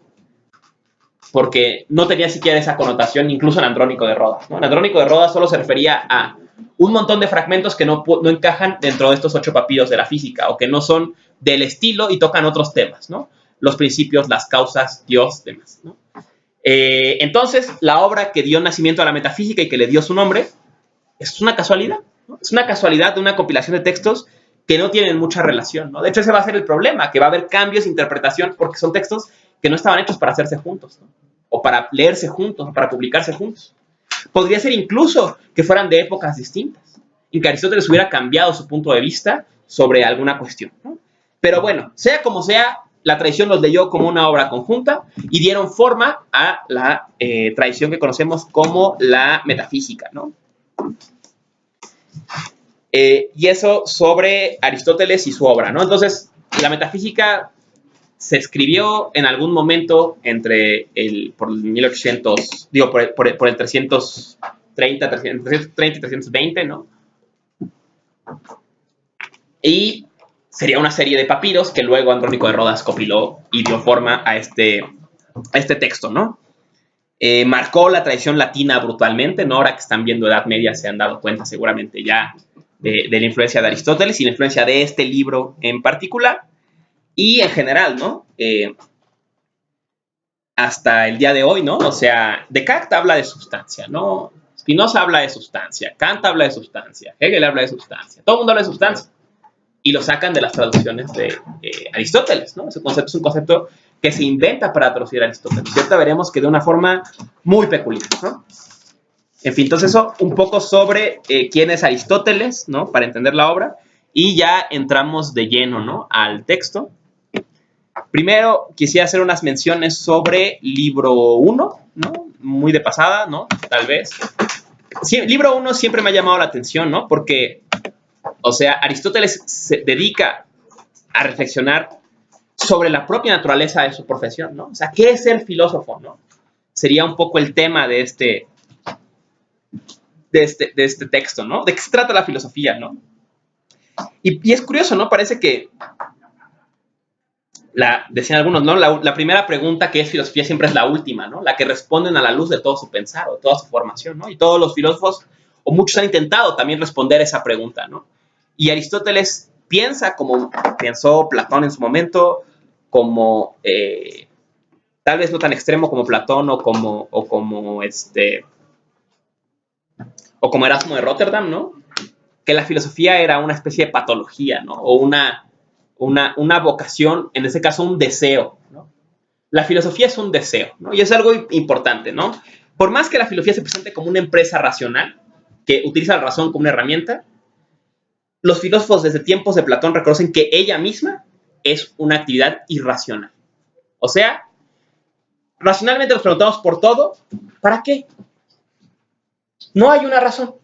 [SPEAKER 1] porque no tenía siquiera esa connotación, incluso en Andrónico de Rodas, ¿no? En Andrónico de Rodas solo se refería a un montón de fragmentos que no encajan dentro de estos 8 papiros de la física, o que no son del estilo y tocan otros temas, ¿no? Los principios, las causas, Dios, demás, ¿no? Entonces, la obra que dio nacimiento a la metafísica y que le dio su nombre es una casualidad, ¿no? Es una casualidad de una compilación de textos que no tienen mucha relación, ¿no? De hecho, ese va a ser el problema, que va a haber cambios de interpretación porque son textos que no estaban hechos para hacerse juntos, ¿no? O para leerse juntos, o para publicarse juntos. Podría ser incluso que fueran de épocas distintas, en que Aristóteles hubiera cambiado su punto de vista sobre alguna cuestión, ¿no? Pero bueno, sea como sea, la tradición los leyó como una obra conjunta y dieron forma a la tradición que conocemos como la metafísica, ¿no? Y eso sobre Aristóteles y su obra, ¿no? Entonces, la metafísica se escribió en algún momento por el 1800, digo, por el 330 y 320, ¿no? Y sería una serie de papiros que luego Andrónico de Rodas compiló y dio forma a este texto, ¿no? Marcó la tradición latina brutalmente, ¿no? Ahora que están viendo Edad Media se han dado cuenta seguramente ya de la influencia de Aristóteles y la influencia de este libro en particular. Y en general, ¿no? Hasta el día de hoy, ¿no? O sea, Descartes habla de sustancia, ¿no? Spinoza habla de sustancia, Kant habla de sustancia, Hegel habla de sustancia, todo el mundo habla de sustancia. Y lo sacan de las traducciones de Aristóteles, ¿no? Ese concepto es un concepto que se inventa para traducir a Aristóteles. Y ahorita veremos que de una forma muy peculiar, ¿no? En fin, entonces eso un poco sobre quién es Aristóteles, ¿no? Para entender la obra. Y ya entramos de lleno, ¿no? Al texto. Primero, quisiera hacer unas menciones sobre libro 1, ¿no? Muy de pasada, ¿no? Tal vez. Sí, libro 1 siempre me ha llamado la atención, ¿no? Porque, o sea, Aristóteles se dedica a reflexionar sobre la propia naturaleza de su profesión, ¿no? O sea, ¿qué es ser filósofo, no? Sería un poco el tema de este texto, ¿no? ¿De qué se trata la filosofía, no? Y es curioso, ¿no? Parece que decían algunos, ¿no? La primera pregunta que es filosofía siempre es la última, ¿no? La que responden a la luz de todo su pensar o toda su formación, ¿no? Y todos los filósofos, o muchos han intentado también responder esa pregunta, ¿no? Y Aristóteles piensa como pensó Platón en su momento, como tal vez no tan extremo como Platón o como Erasmo de Rotterdam, ¿no? Que la filosofía era una especie de patología, ¿no? O una vocación, en ese caso un deseo, ¿no? La filosofía es un deseo, ¿no? Y es algo importante, ¿no? Por más que la filosofía se presente como una empresa racional, que utiliza la razón como una herramienta, los filósofos desde tiempos de Platón reconocen que ella misma es una actividad irracional. O sea, racionalmente nos preguntamos por todo, ¿para qué? No hay una razón.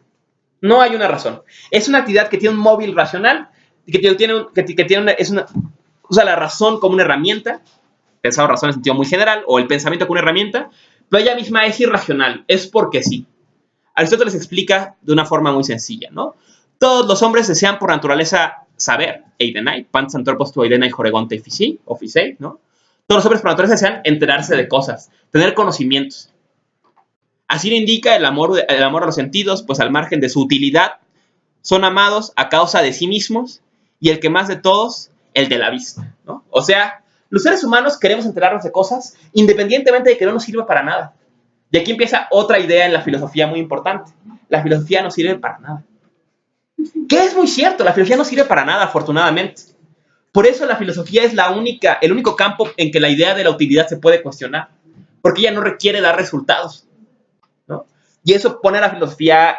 [SPEAKER 1] No hay una razón. Es una actividad que tiene un móvil racional, usa la razón como una herramienta, pensado razón en sentido muy general, o el pensamiento como una herramienta, pero ella misma es irracional, es porque sí. Aristóteles explica de una forma muy sencilla, ¿no? Todos los hombres desean por naturaleza saber, eidenai, pans anthropos tu eidenai joregonte officei, ¿no? Todos los hombres por naturaleza desean enterarse de cosas, tener conocimientos. Así lo indica el amor a los sentidos, pues al margen de su utilidad, son amados a causa de sí mismos y el que más de todos, el de la vista, ¿no? O sea, los seres humanos queremos enterarnos de cosas independientemente de que no nos sirva para nada. Y aquí empieza otra idea en la filosofía muy importante. La filosofía no sirve para nada. Que es muy cierto, la filosofía no sirve para nada, afortunadamente. Por eso la filosofía es el único campo en que la idea de la utilidad se puede cuestionar, porque ella no requiere dar resultados, ¿no? Y eso pone a la filosofía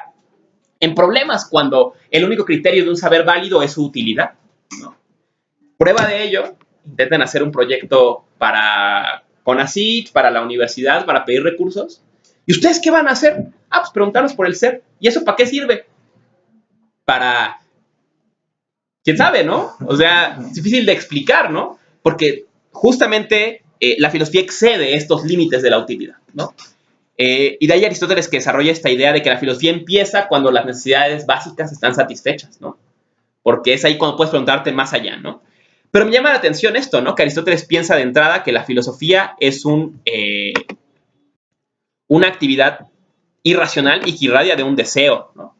[SPEAKER 1] en problemas cuando el único criterio de un saber válido es su utilidad, ¿no? Prueba de ello, intentan hacer un proyecto para CONACYT, para la universidad, para pedir recursos. ¿Y ustedes qué van a hacer? Pues preguntarnos por el ser. ¿Y eso para qué sirve? Para... ¿Quién sabe, no? O sea, es difícil de explicar, ¿no? Porque justamente la filosofía excede estos límites de la utilidad, ¿no? Y de ahí Aristóteles que desarrolla esta idea de que la filosofía empieza cuando las necesidades básicas están satisfechas, ¿no? Porque es ahí cuando puedes preguntarte más allá, ¿no? Pero me llama la atención esto, ¿no? Que Aristóteles piensa de entrada que la filosofía es una actividad irracional y que irradia de un deseo, ¿no?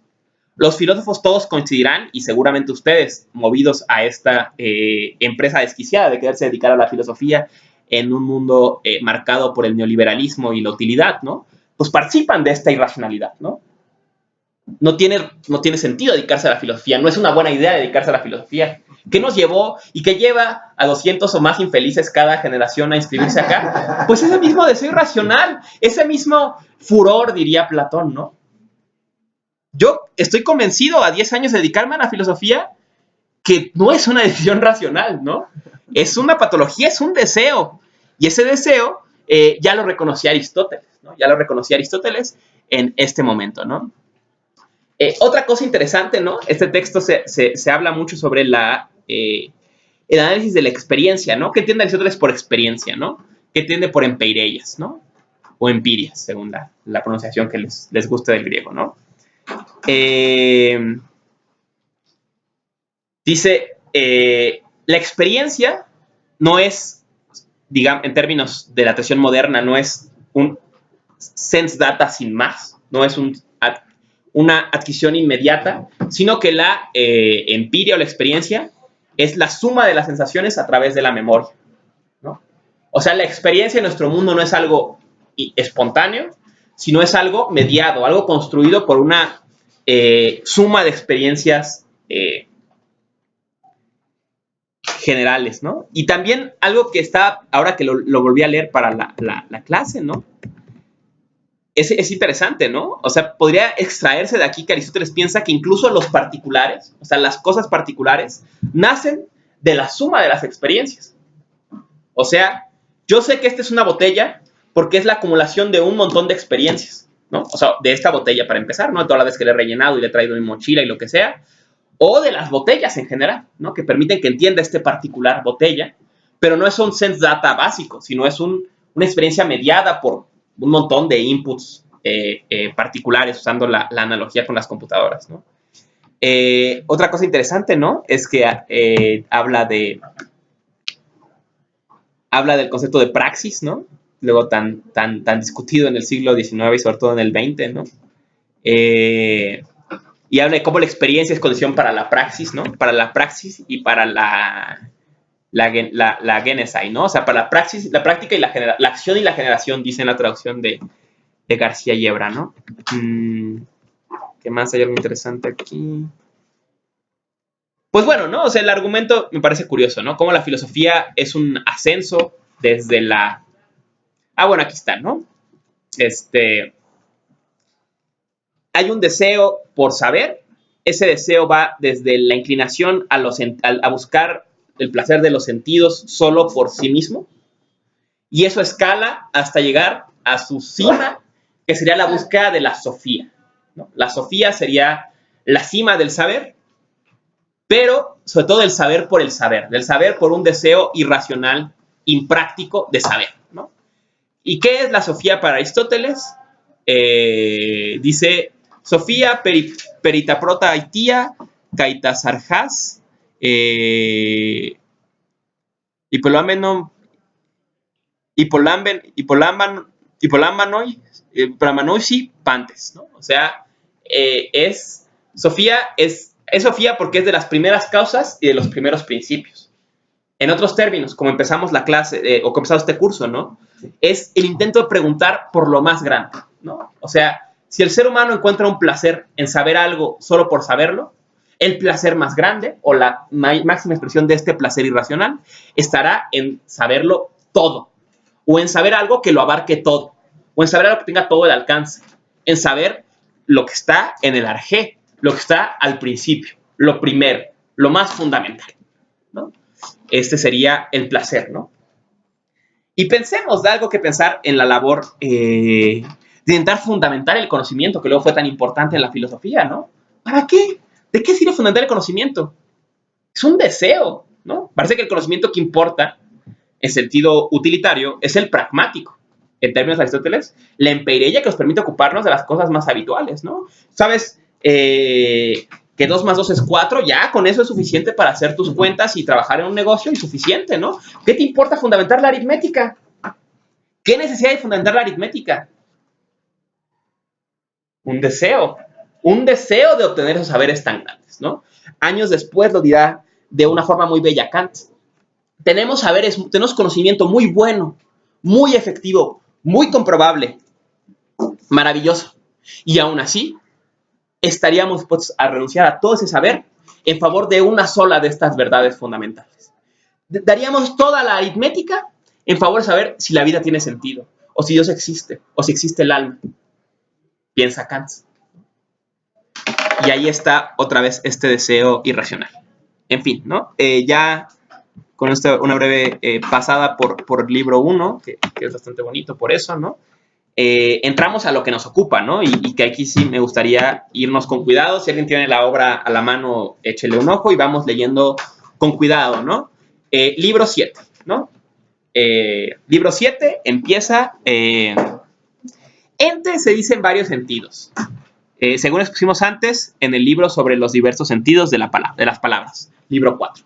[SPEAKER 1] Los filósofos todos coincidirán, y seguramente ustedes, movidos a esta empresa desquiciada de quererse dedicar a la filosofía en un mundo marcado por el neoliberalismo y la utilidad, ¿no? Pues participan de esta irracionalidad, ¿no? No tiene sentido dedicarse a la filosofía, no es una buena idea dedicarse a la filosofía. ¿Qué nos llevó y qué lleva a 200 o más infelices cada generación a inscribirse acá? Pues ese mismo deseo irracional, ese mismo furor, diría Platón, ¿no? Yo estoy convencido a 10 años de dedicarme a la filosofía que no es una decisión racional, ¿no? Es una patología, es un deseo. Y ese deseo ya lo reconocía Aristóteles, ¿no? Ya lo reconocía Aristóteles en este momento, ¿no? Otra cosa interesante, ¿no? Este texto se habla mucho sobre el análisis de la experiencia, ¿no? ¿Qué entiende Aristóteles por experiencia, ¿no? ¿Qué entiende por empeireias, ¿no? O empirias, según la pronunciación que les guste del griego, ¿no? Dice, la experiencia no es, digamos, en términos de la tradición moderna, no es un sense data sin más, no es una adquisición inmediata, sino que la empiria o la experiencia es la suma de las sensaciones a través de la memoria, ¿no? O sea, la experiencia en nuestro mundo no es algo espontáneo, sino es algo mediado, algo construido por una suma de experiencias generales, ¿no? Y también algo que está, ahora que lo volví a leer para la clase, ¿no? Es interesante, ¿no? O sea, podría extraerse de aquí que Aristóteles piensa que incluso los particulares, o sea, las cosas particulares, nacen de la suma de las experiencias. O sea, yo sé que esta es una botella porque es la acumulación de un montón de experiencias, ¿no? O sea, de esta botella para empezar, ¿no? Toda la vez que le he rellenado y le he traído mi mochila y lo que sea, o de las botellas en general, ¿no? Que permiten que entienda este particular botella, pero no es un sense data básico, sino es una experiencia mediada por un montón de inputs particulares, usando la analogía con las computadoras, ¿no? Otra cosa interesante, ¿no? Es que habla del concepto de praxis, ¿no? Luego tan discutido en el siglo XIX y sobre todo en el XX, ¿no? Y habla de cómo la experiencia es condición para la praxis, ¿no? Para la praxis y para la genesai, ¿no? O sea, para la praxis, la práctica y la acción y la generación, dice en la traducción de García Yebra, ¿no? ¿Qué más? Hay algo interesante aquí. Pues bueno, ¿no? O sea, el argumento me parece curioso, ¿no? Cómo la filosofía es un ascenso desde la... bueno, aquí está, ¿no? Hay un deseo por saber. Ese deseo va desde la inclinación a buscar el placer de los sentidos solo por sí mismo. Y eso escala hasta llegar a su cima, que sería la búsqueda de la sofía, ¿no? La sofía sería la cima del saber, pero sobre todo del saber, del saber por un deseo irracional, impráctico de saber, ¿no? ¿Y qué es la sofía para Aristóteles? Dice, sofía peritaprota aitia, kaitasarjas, hipolambanoisi pantes, ¿no? O sea, Sofía es Sofía porque es de las primeras causas y de los primeros principios. En otros términos, como empezamos la clase, o comenzamos este curso, ¿no? Es el intento de preguntar por lo más grande, ¿no? O sea, si el ser humano encuentra un placer en saber algo solo por saberlo, el placer más grande o la máxima expresión de este placer irracional estará en saberlo todo, o en saber algo que lo abarque todo, o en saber algo que tenga todo el alcance, en saber lo que está en el arjé, lo que está al principio, lo primero, lo más fundamental, ¿no? Este sería el placer, ¿no? Y pensemos, de algo que pensar en la labor de intentar fundamentar el conocimiento, que luego fue tan importante en la filosofía, ¿no? ¿Para qué? ¿De qué sirve fundamentar el conocimiento? Es un deseo, ¿no? Parece que el conocimiento que importa, en sentido utilitario, es el pragmático. En términos de Aristóteles, la empeireia que nos permite ocuparnos de las cosas más habituales, ¿no? ¿Sabes? Que 2 más 2 es 4, ya con eso es suficiente para hacer tus cuentas y trabajar en un negocio y suficiente, ¿no? ¿Qué te importa fundamentar la aritmética? ¿Qué necesidad de fundamentar la aritmética? Un deseo de obtener esos saberes tan grandes, ¿no? Años después lo dirá de una forma muy bella Kant. Tenemos saberes, tenemos conocimiento muy bueno, muy efectivo, muy comprobable, maravilloso. Y aún así, estaríamos dispuestos a renunciar a todo ese saber en favor de una sola de estas verdades fundamentales. Daríamos toda la aritmética en favor de saber si la vida tiene sentido, o si Dios existe, o si existe el alma. Piensa Kant. Y ahí está otra vez este deseo irracional. En fin, ¿no? Ya con una breve pasada por el libro 1, que es bastante bonito por eso, ¿no? Entramos a lo que nos ocupa, ¿no? Y que aquí sí me gustaría irnos con cuidado. Si alguien tiene la obra a la mano, échele un ojo y vamos leyendo con cuidado, ¿no? Libro 7, ¿no? Libro 7 empieza... ente se dice en varios sentidos. Según expusimos antes en el libro sobre los diversos sentidos de las palabras. Libro 4.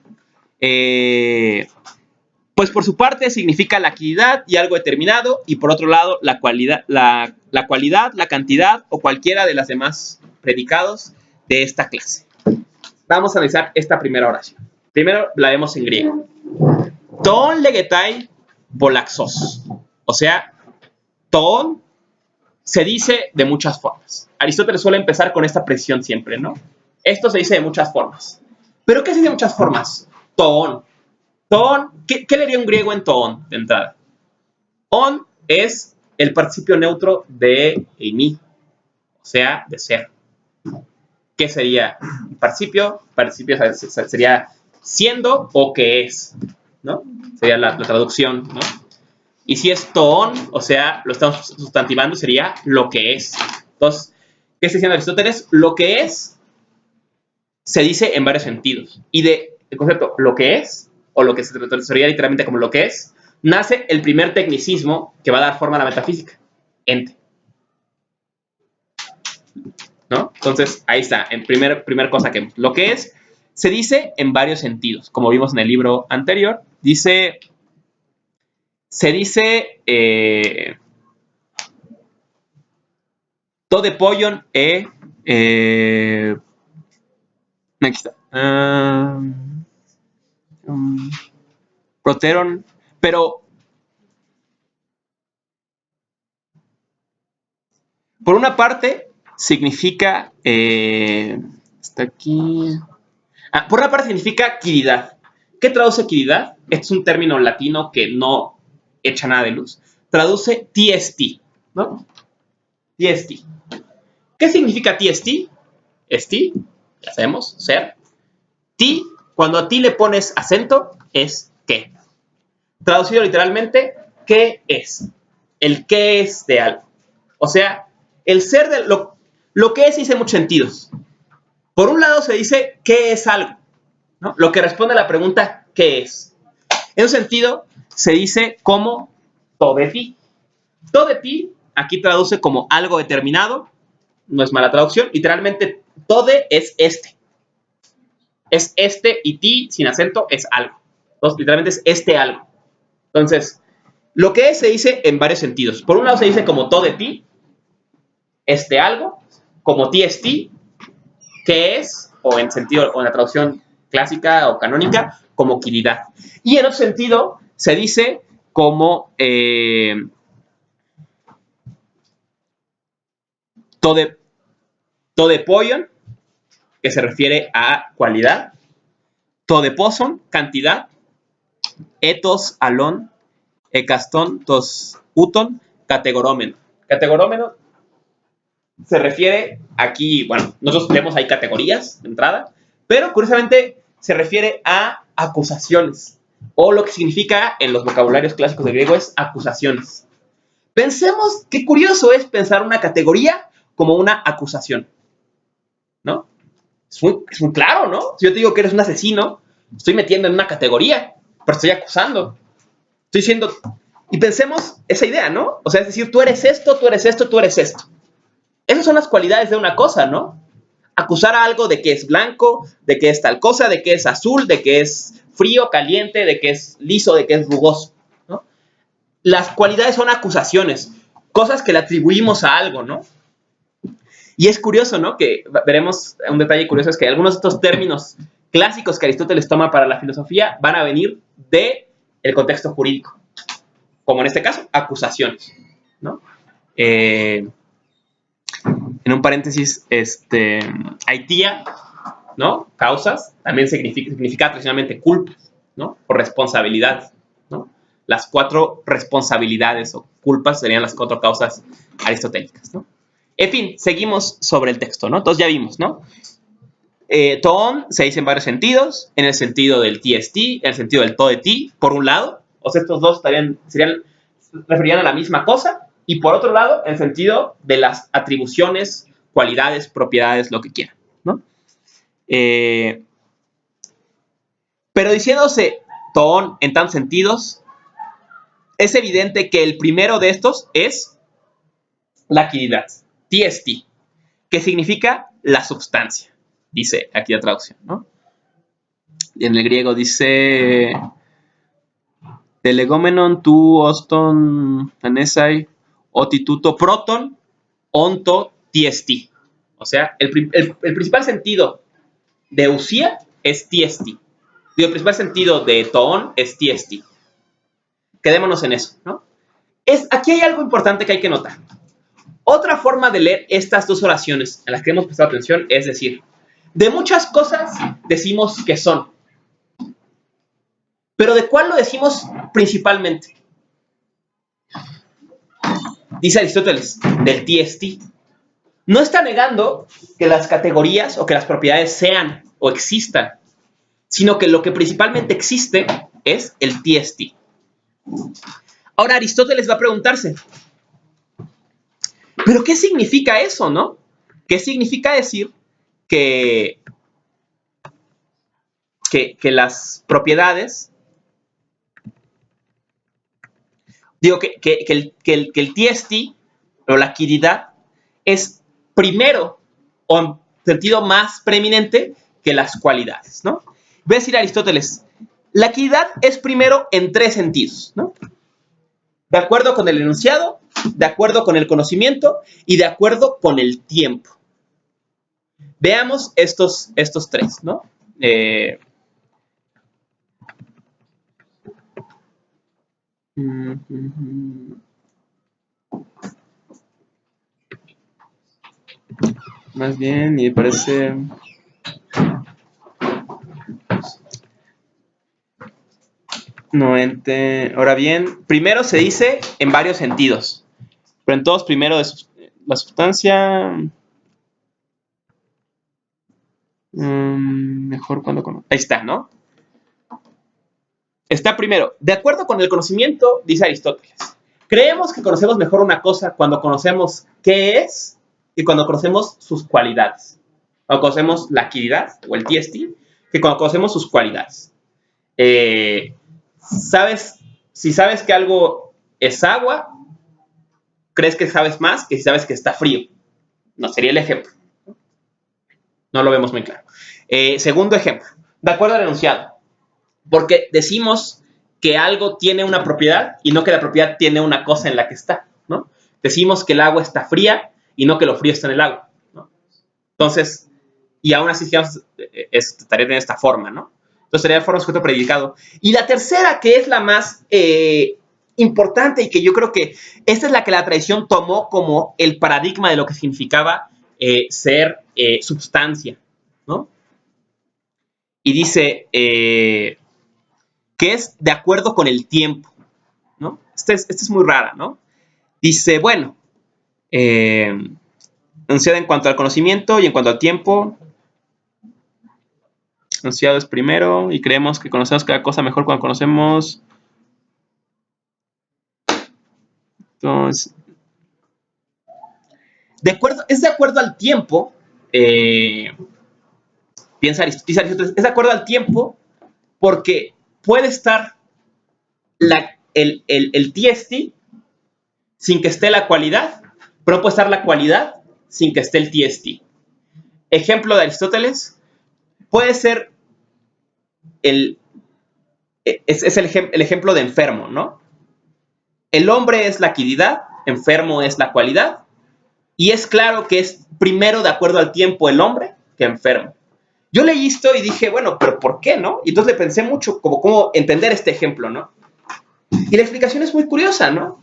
[SPEAKER 1] Pues por su parte significa la actividad y algo determinado, y por otro lado la cualidad, la cantidad o cualquiera de las demás predicados de esta clase. Vamos a analizar esta primera oración. Primero la vemos en griego. Ton legetai bolaxos. O sea, ton se dice de muchas formas. Aristóteles suele empezar con esta precisión siempre, ¿no? Esto se dice de muchas formas. ¿Pero qué se dice de muchas formas? Ton. Ton, ¿qué leería un griego en ton de entrada? On es el participio neutro de eimi, o sea, de ser. ¿Qué sería un participio? Participio sería siendo o que es, ¿no? Sería la traducción, ¿no? Y si es ton, o sea, lo estamos sustantivando, sería lo que es. Entonces, ¿qué está diciendo Aristóteles? Lo que es se dice en varios sentidos. Y el concepto lo que es, o lo que se traduciría literalmente como lo que es, nace el primer tecnicismo que va a dar forma a la metafísica, ente. ¿No? Entonces, ahí está, en primer cosa que lo que es, se dice en varios sentidos, como vimos en el libro anterior, se dice todo pollon aquí está, proteron, pero por una parte significa está aquí. Por una parte significa quiridad. ¿Qué traduce quiridad? Este es un término latino que no echa nada de luz. Traduce TST, ¿no? TST. ¿Qué significa TST? ST, ya sabemos, ser. T, cuando a ti le pones acento, es qué. Traducido literalmente, ¿qué es? El qué es de algo. O sea, el ser de lo que es dice muchos sentidos. Por un lado se dice qué es algo, ¿no? Lo que responde a la pregunta ¿qué es? En un sentido se dice como todo de ti. Todo de ti aquí traduce como algo determinado, no es mala traducción, literalmente todo es este. Es este y ti sin acento es algo. Entonces, literalmente es este algo. Entonces, lo que es se dice en varios sentidos. Por un lado se dice como todo de ti, este algo, como ti es ti, que es, o en sentido, o en la traducción clásica o canónica, como quiridad. Y en otro sentido se dice como todepoion, que se refiere a cualidad, todeposon, cantidad, etos, alon, ekaston, tos, uton, categorómeno. Categorómeno se refiere aquí, bueno, nosotros vemos ahí categorías de entrada, pero curiosamente se refiere a acusaciones, o lo que significa en los vocabularios clásicos del griego es acusaciones. Pensemos, qué curioso es pensar una categoría como una acusación, ¿no? Es muy claro, ¿no? Si yo te digo que eres un asesino, estoy metiendo en una categoría, pero estoy acusando. Estoy diciendo, y pensemos esa idea, ¿no? O sea, es decir, tú eres esto, tú eres esto, tú eres esto. Esas son las cualidades de una cosa, ¿no? Acusar a algo de que es blanco, de que es tal cosa, de que es azul, de que es frío, caliente, de que es liso, de que es rugoso, ¿no? Las cualidades son acusaciones, cosas que le atribuimos a algo, ¿no? Y es curioso, ¿no? Que veremos un detalle curioso, es que algunos de estos términos clásicos que Aristóteles toma para la filosofía van a venir del contexto jurídico, como en este caso, acusaciones, ¿no? En un paréntesis, aitía, ¿no? Causas, también significa tradicionalmente culpas, ¿no? O responsabilidades, ¿no? Las 4 responsabilidades o culpas serían las 4 causas aristotélicas, ¿no? En fin, seguimos sobre el texto, ¿no? Entonces ya vimos, ¿no? Toon se dice en varios sentidos, en el sentido del TST, en el sentido del to de ti, por un lado, o sea, estos dos referirían a la misma cosa, y por otro lado, en el sentido de las atribuciones, cualidades, propiedades, lo que quieran, ¿no? Pero diciéndose toon en tantos sentidos, es evidente que el primero de estos es la actividad, TST, que significa la sustancia, dice aquí la traducción, ¿no? En el griego dice telegomenon tu oston anesai otituto proton onto TST. O sea, el principal sentido de usía es TST. Y el principal sentido de toon es TST. Quedémonos en eso, ¿no? Aquí hay algo importante que hay que notar. Otra forma de leer estas dos oraciones en las que hemos prestado atención es decir, de muchas cosas decimos que son, pero ¿de cuál lo decimos principalmente? Dice Aristóteles, del TST. No está negando que las categorías o que las propiedades sean o existan, sino que lo que principalmente existe es el TST. Ahora Aristóteles va a preguntarse, ¿pero qué significa eso, no? ¿Qué significa decir que las propiedades, digo, que el TST o la quiridad es primero o en sentido más preeminente que las cualidades, ¿no? Voy a decir a Aristóteles, la quiridad es primero en 3 sentidos, ¿no? De acuerdo con el enunciado, de acuerdo con el conocimiento y de acuerdo con el tiempo. Veamos estos 3, ¿no? Más bien, me parece... Ahora bien, primero se dice en varios sentidos, pero en todos primero es la sustancia... mejor cuando conozco. Ahí está, ¿no? Está primero, de acuerdo con el conocimiento, dice Aristóteles. Creemos que conocemos mejor una cosa cuando conocemos qué es y cuando conocemos sus cualidades. Cuando conocemos la actividad o el TST, que cuando conocemos sus cualidades. Si sabes que algo es agua, crees que sabes más que si sabes que está frío. No, sería el ejemplo. No lo vemos muy claro. Segundo ejemplo, de acuerdo al enunciado. Porque decimos que algo tiene una propiedad y no que la propiedad tiene una cosa en la que está, ¿no? Decimos que el agua está fría y no que lo frío está en el agua, ¿no? Entonces, y aún así estaría de esta forma, ¿no? Entonces sería de forma sujeto predicado. Y la tercera, que es la más importante y que yo creo que esta es la que la tradición tomó como el paradigma de lo que significaba ser substancia, ¿no? Y dice... que es de acuerdo con el tiempo, ¿no? Esta es muy rara, ¿no? Dice, bueno, Enunciado en cuanto al conocimiento y en cuanto al tiempo. Enunciado es primero y creemos que conocemos cada cosa mejor cuando conocemos. Entonces, es de acuerdo al tiempo. Dice Aristóteles, es de acuerdo al tiempo porque puede estar el TST sin que esté la cualidad, pero no puede estar la cualidad sin que esté el TST. Ejemplo de Aristóteles, puede ser el ejemplo de enfermo, ¿no? El hombre es la quididad, enfermo es la cualidad, y es claro que es primero de acuerdo al tiempo el hombre que enfermo. Yo leí esto y dije, bueno, pero ¿por qué, no? Y entonces le pensé mucho como cómo entender este ejemplo, ¿no? Y la explicación es muy curiosa, ¿no?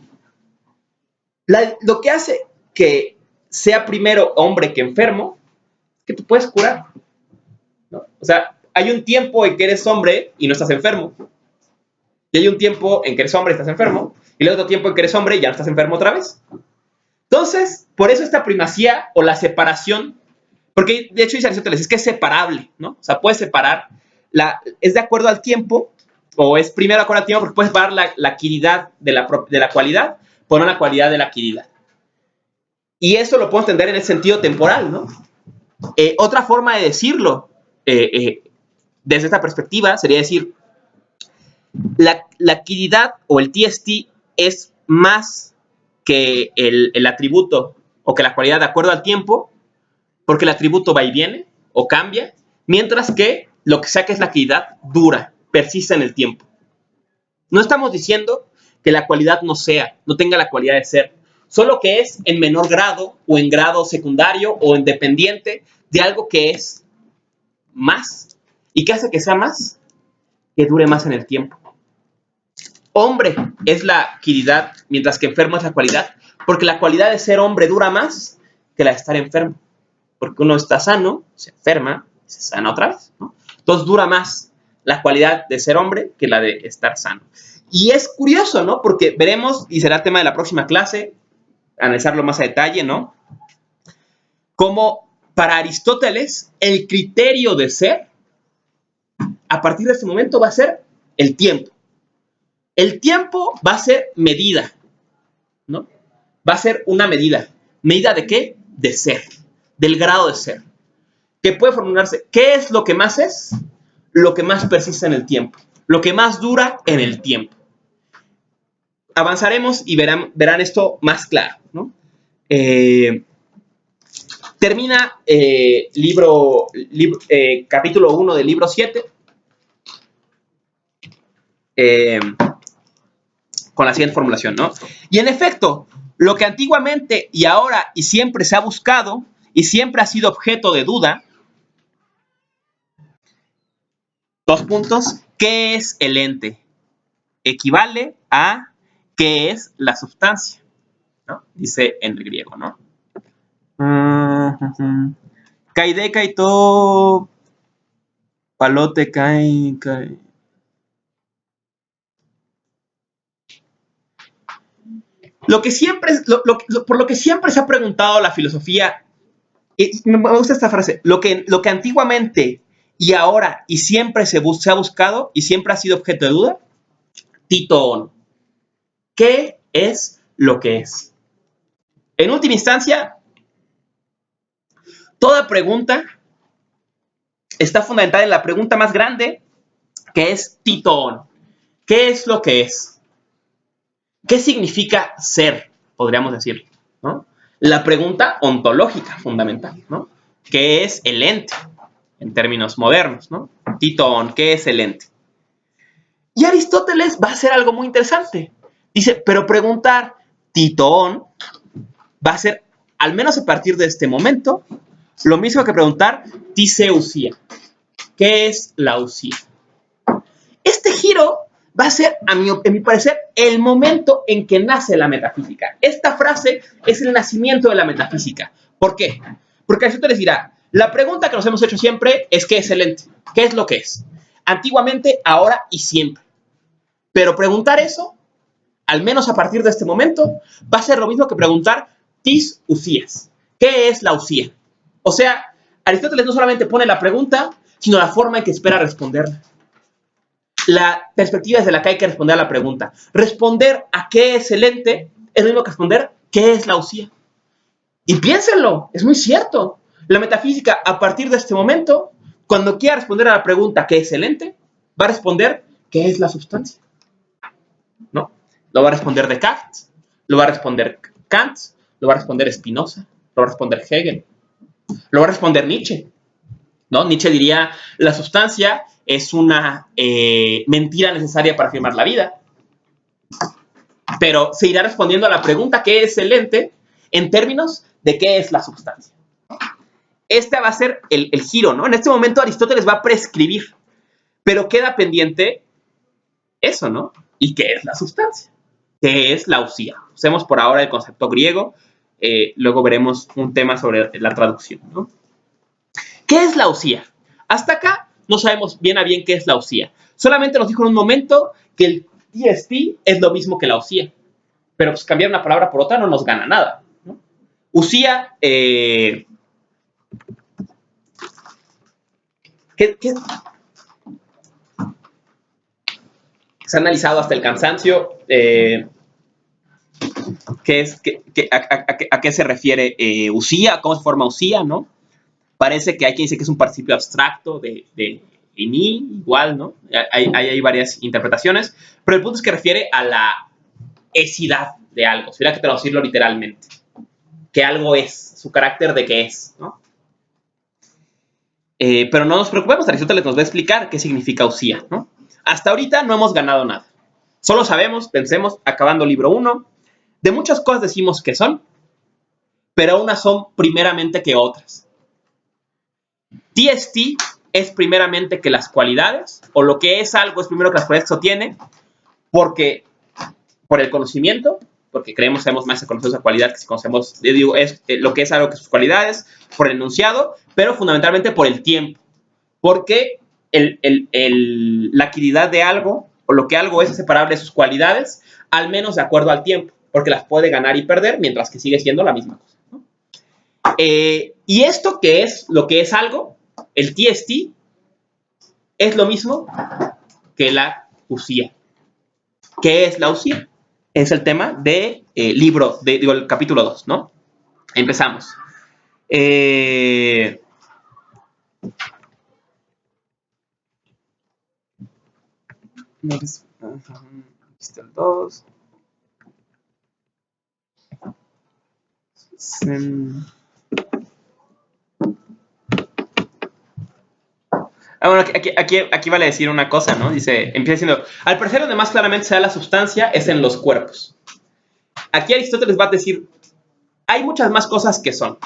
[SPEAKER 1] Lo que hace que sea primero hombre que enfermo es que tú puedes curar, ¿no? O sea, hay un tiempo en que eres hombre y no estás enfermo. Y hay un tiempo en que eres hombre y estás enfermo. Y luego otro tiempo en que eres hombre y ya no estás enfermo otra vez. Entonces, por eso esta primacía o la separación, porque de hecho dice Aristóteles, es que es separable, ¿no? O sea, puedes separar, es de acuerdo al tiempo, o es primero de acuerdo al tiempo porque puedes separar la adquiridad de la cualidad, por no la cualidad de la adquirida. Y eso lo podemos entender en el sentido temporal, ¿no? Otra forma de decirlo, desde esta perspectiva, sería decir, la adquiridad o el TST es más que el atributo o que la cualidad de acuerdo al tiempo, porque el atributo va y viene o cambia, mientras que lo que sea que es la adquiridad dura, persiste en el tiempo. No estamos diciendo que la cualidad no tenga la cualidad de ser, solo que es en menor grado o en grado secundario o independiente de algo que es más. ¿Y qué hace que sea más? Que dure más en el tiempo. Hombre es la adquiridad, mientras que enfermo es la cualidad, porque la cualidad de ser hombre dura más que la de estar enfermo. Porque uno está sano, se enferma, se sana otra vez, ¿no? Entonces dura más la cualidad de ser hombre que la de estar sano. Y es curioso, ¿no? Porque veremos, y será tema de la próxima clase, analizarlo más a detalle, ¿no? Cómo para Aristóteles el criterio de ser, a partir de este momento, va a ser el tiempo. El tiempo va a ser medida, ¿no? Va a ser una medida. ¿Medida de qué? De ser, del grado de ser. Que puede formularse, ¿qué es lo que más es? Lo que más persiste en el tiempo, lo que más dura en el tiempo. Avanzaremos y verán esto más claro, ¿no? Termina capítulo 1 del libro 7 con la siguiente formulación, ¿no? Y en efecto, lo que antiguamente y ahora y siempre se ha buscado y siempre ha sido objeto de duda, dos puntos, ¿qué es el ente? Equivale a ¿qué es la sustancia? ¿No? Dice en el griego, ¿no? Kaide kaito palote kai. Por lo que siempre se ha preguntado la filosofía, y me gusta esta frase, lo que antiguamente y ahora y siempre se ha buscado y siempre ha sido objeto de duda, Tito Ono. ¿Qué es lo que es? En última instancia, toda pregunta está fundamentada en la pregunta más grande, que es Tito Ono. ¿Qué es lo que es? ¿Qué significa ser? Podríamos decir, ¿no? La pregunta ontológica fundamental, ¿no? ¿Qué es el ente? En términos modernos, ¿no? Tito Ono, ¿qué es el ente? Y Aristóteles va a hacer algo muy interesante. Dice, pero preguntar Tito Ono va a ser, al menos a partir de este momento, lo mismo que preguntar tiseusía. ¿Qué es la usía? Este giro va a ser, en mi parecer, el momento en que nace la metafísica. Esta frase es el nacimiento de la metafísica. ¿Por qué? Porque Aristóteles dirá, la pregunta que nos hemos hecho siempre es ¿qué es el ente? ¿Qué es lo que es? Antiguamente, ahora y siempre. Pero preguntar eso, al menos a partir de este momento, va a ser lo mismo que preguntar tis usías. ¿qué es la usía? O sea, Aristóteles no solamente pone la pregunta, sino la forma en que espera responderla. La perspectiva desde la que hay que responder a la pregunta. Responder a qué es el ente es lo mismo que responder qué es la usía. Y piénsenlo, es muy cierto. La metafísica, a partir de este momento, cuando quiera responder a la pregunta ¿qué es el ente?, va a responder ¿qué es la sustancia? ¿No? Lo va a responder Descartes, lo va a responder Kant, lo va a responder Spinoza, lo va a responder Hegel, lo va a responder Nietzsche. ¿No? Nietzsche diría, la sustancia es una mentira necesaria para afirmar la vida. Pero se irá respondiendo a la pregunta ¿qué es el ente? En términos de qué es la sustancia. Este va a ser el giro, ¿no? En este momento Aristóteles va a prescribir, pero queda pendiente eso, ¿no? ¿Y qué es la sustancia? ¿Qué es la usía? Usemos por ahora el concepto griego, luego veremos un tema sobre la traducción, ¿no? ¿Qué es la usía? Hasta acá no sabemos bien a bien qué es la usía. Solamente nos dijo en un momento que el TST es lo mismo que la usía. Pero pues cambiar una palabra por otra no nos gana nada, ¿no? Usía, ¿qué? Se ha analizado hasta el cansancio a qué se refiere usía, cómo se forma usía, ¿no? Parece que hay quien dice que es un participio abstracto de ini, igual, ¿no? Hay varias interpretaciones, pero el punto es que refiere a la esidad de algo, si hubiera que traducirlo literalmente, que algo es, su carácter de que es, ¿no? Pero no nos preocupemos, Aristóteles nos va a explicar qué significa usía, ¿no? Hasta ahorita no hemos ganado nada. Solo sabemos, pensemos, acabando libro 1, de muchas cosas decimos que son, pero unas son primeramente que otras. TST es primeramente que las cualidades, o lo que es algo es primero que las cualidades que tiene, porque por el conocimiento, porque creemos que sabemos más si conocemos esa cualidad que si conocemos, digo, es lo que es algo que sus cualidades, por el enunciado, pero fundamentalmente por el tiempo, porque la adquiridad de algo, o lo que algo es separable de sus cualidades, al menos de acuerdo al tiempo, porque las puede ganar y perder, mientras que sigue siendo la misma cosa, ¿no? Y esto que es lo que es algo, el TST, es lo mismo que la usía. ¿Qué es la usía? Es el tema del libro, el capítulo 2, ¿no? Empezamos. Aquí está el 2. Bueno, aquí vale decir una cosa, ¿no? Dice, empieza diciendo, al parecer donde más claramente se da la sustancia es en los cuerpos. Aquí Aristóteles va a decir, hay muchas más cosas que son,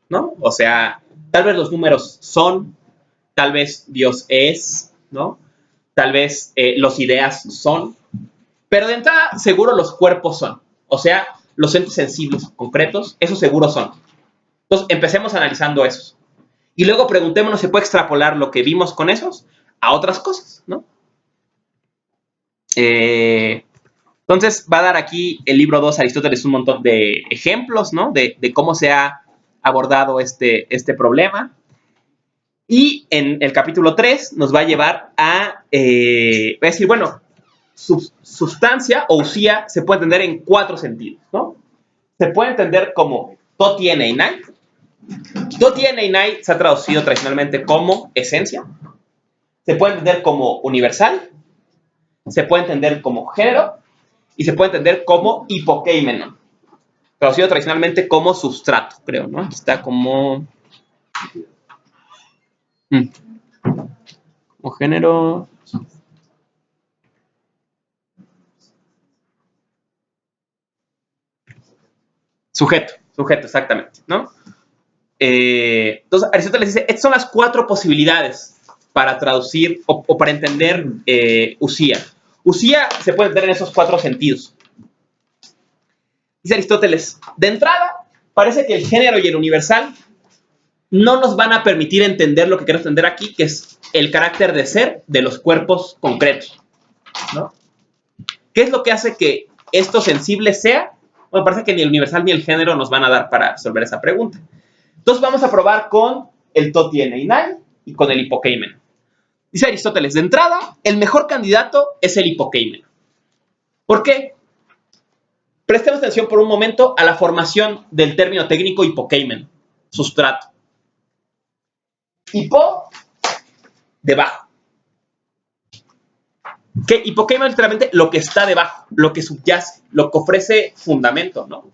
[SPEAKER 1] ¿no? O sea, tal vez los números son, tal vez Dios es, ¿no? Tal vez los ideas son, pero de entrada seguro los cuerpos son. O sea, los entes sensibles concretos, esos seguros son. Entonces, empecemos analizando esos. Y luego preguntémonos si puede extrapolar lo que vimos con esos a otras cosas, ¿no? Entonces, va a dar aquí el libro 2, Aristóteles, un montón de ejemplos, ¿no? De cómo se ha abordado este problema. Y en el capítulo 3 nos va a llevar a decir, bueno, sustancia o usía se puede entender en 4 sentidos, ¿no? Se puede entender como toti neinai. Toti neinai se ha traducido tradicionalmente como esencia. Se puede entender como universal. Se puede entender como género. Y se puede entender como hipokeimenon. Traducido tradicionalmente como sustrato, creo, ¿no? Aquí está como... como género... Sujeto, exactamente, ¿no? Entonces, Aristóteles dice, estas son las 4 posibilidades para traducir o para entender usía. Usía se puede entender en esos 4 sentidos. Dice Aristóteles, de entrada, parece que el género y el universal no nos van a permitir entender lo que queremos entender aquí, que es el carácter de ser de los cuerpos concretos, ¿no? ¿Qué es lo que hace que esto sensible sea Bueno, parece que ni el universal ni el género nos van a dar para resolver esa pregunta. Entonces vamos a probar con el Toti-Nai y con el hipokeimeno. Dice Aristóteles, de entrada, el mejor candidato es el hipokeimeno. ¿Por qué? Prestemos atención por un momento a la formación del término técnico hipokeimen, sustrato. Hipo, debajo. Que hipokeimen es literalmente lo que está debajo, lo que subyace, lo que ofrece fundamento, ¿no?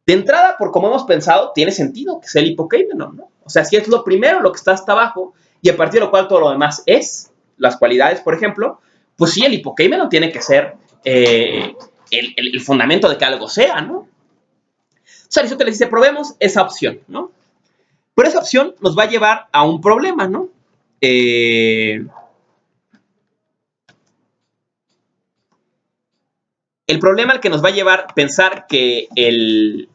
[SPEAKER 1] De entrada, por como hemos pensado, tiene sentido que sea el hipokeimeno, ¿no? O sea, si es lo primero, lo que está hasta abajo, y a partir de lo cual todo lo demás es, las cualidades, por ejemplo, pues sí, el hipokeimeno tiene que ser el fundamento de que algo sea, ¿no? O sea, Aristóteles dice, probemos esa opción, ¿no? Pero esa opción nos va a llevar a un problema, ¿no? El problema al que nos va a llevar pensar que el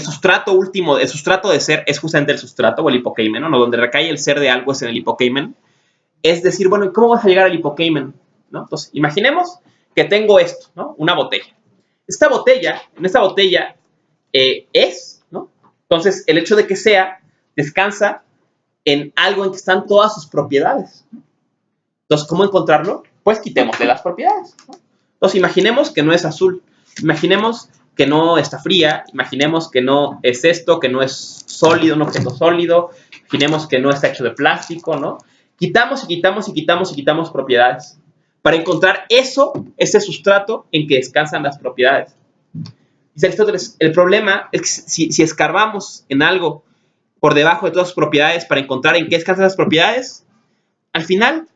[SPEAKER 1] sustrato último, el sustrato de ser es justamente el sustrato o el hipokeimeno, ¿no? Donde recae el ser de algo es en el hipokeimeno. Es decir, bueno, ¿y cómo vas a llegar al hipokeimeno? ¿No? Entonces, imaginemos que tengo esto, ¿no? Una botella. En esta botella es, ¿no? Entonces, el hecho de que sea, descansa en algo en que están todas sus propiedades, ¿no? Entonces, ¿cómo encontrarlo? Pues quitémosle las propiedades, ¿no? Entonces, imaginemos que no es azul. Imaginemos que no está fría. Imaginemos que no es esto, que no es sólido, un objeto sólido. Imaginemos que no está hecho de plástico, ¿no? Quitamos y quitamos y quitamos y quitamos propiedades para encontrar eso, ese sustrato en que descansan las propiedades. Dice Aristóteles, el problema es que si escarbamos en algo por debajo de todas sus propiedades para encontrar en qué descansan las propiedades, al final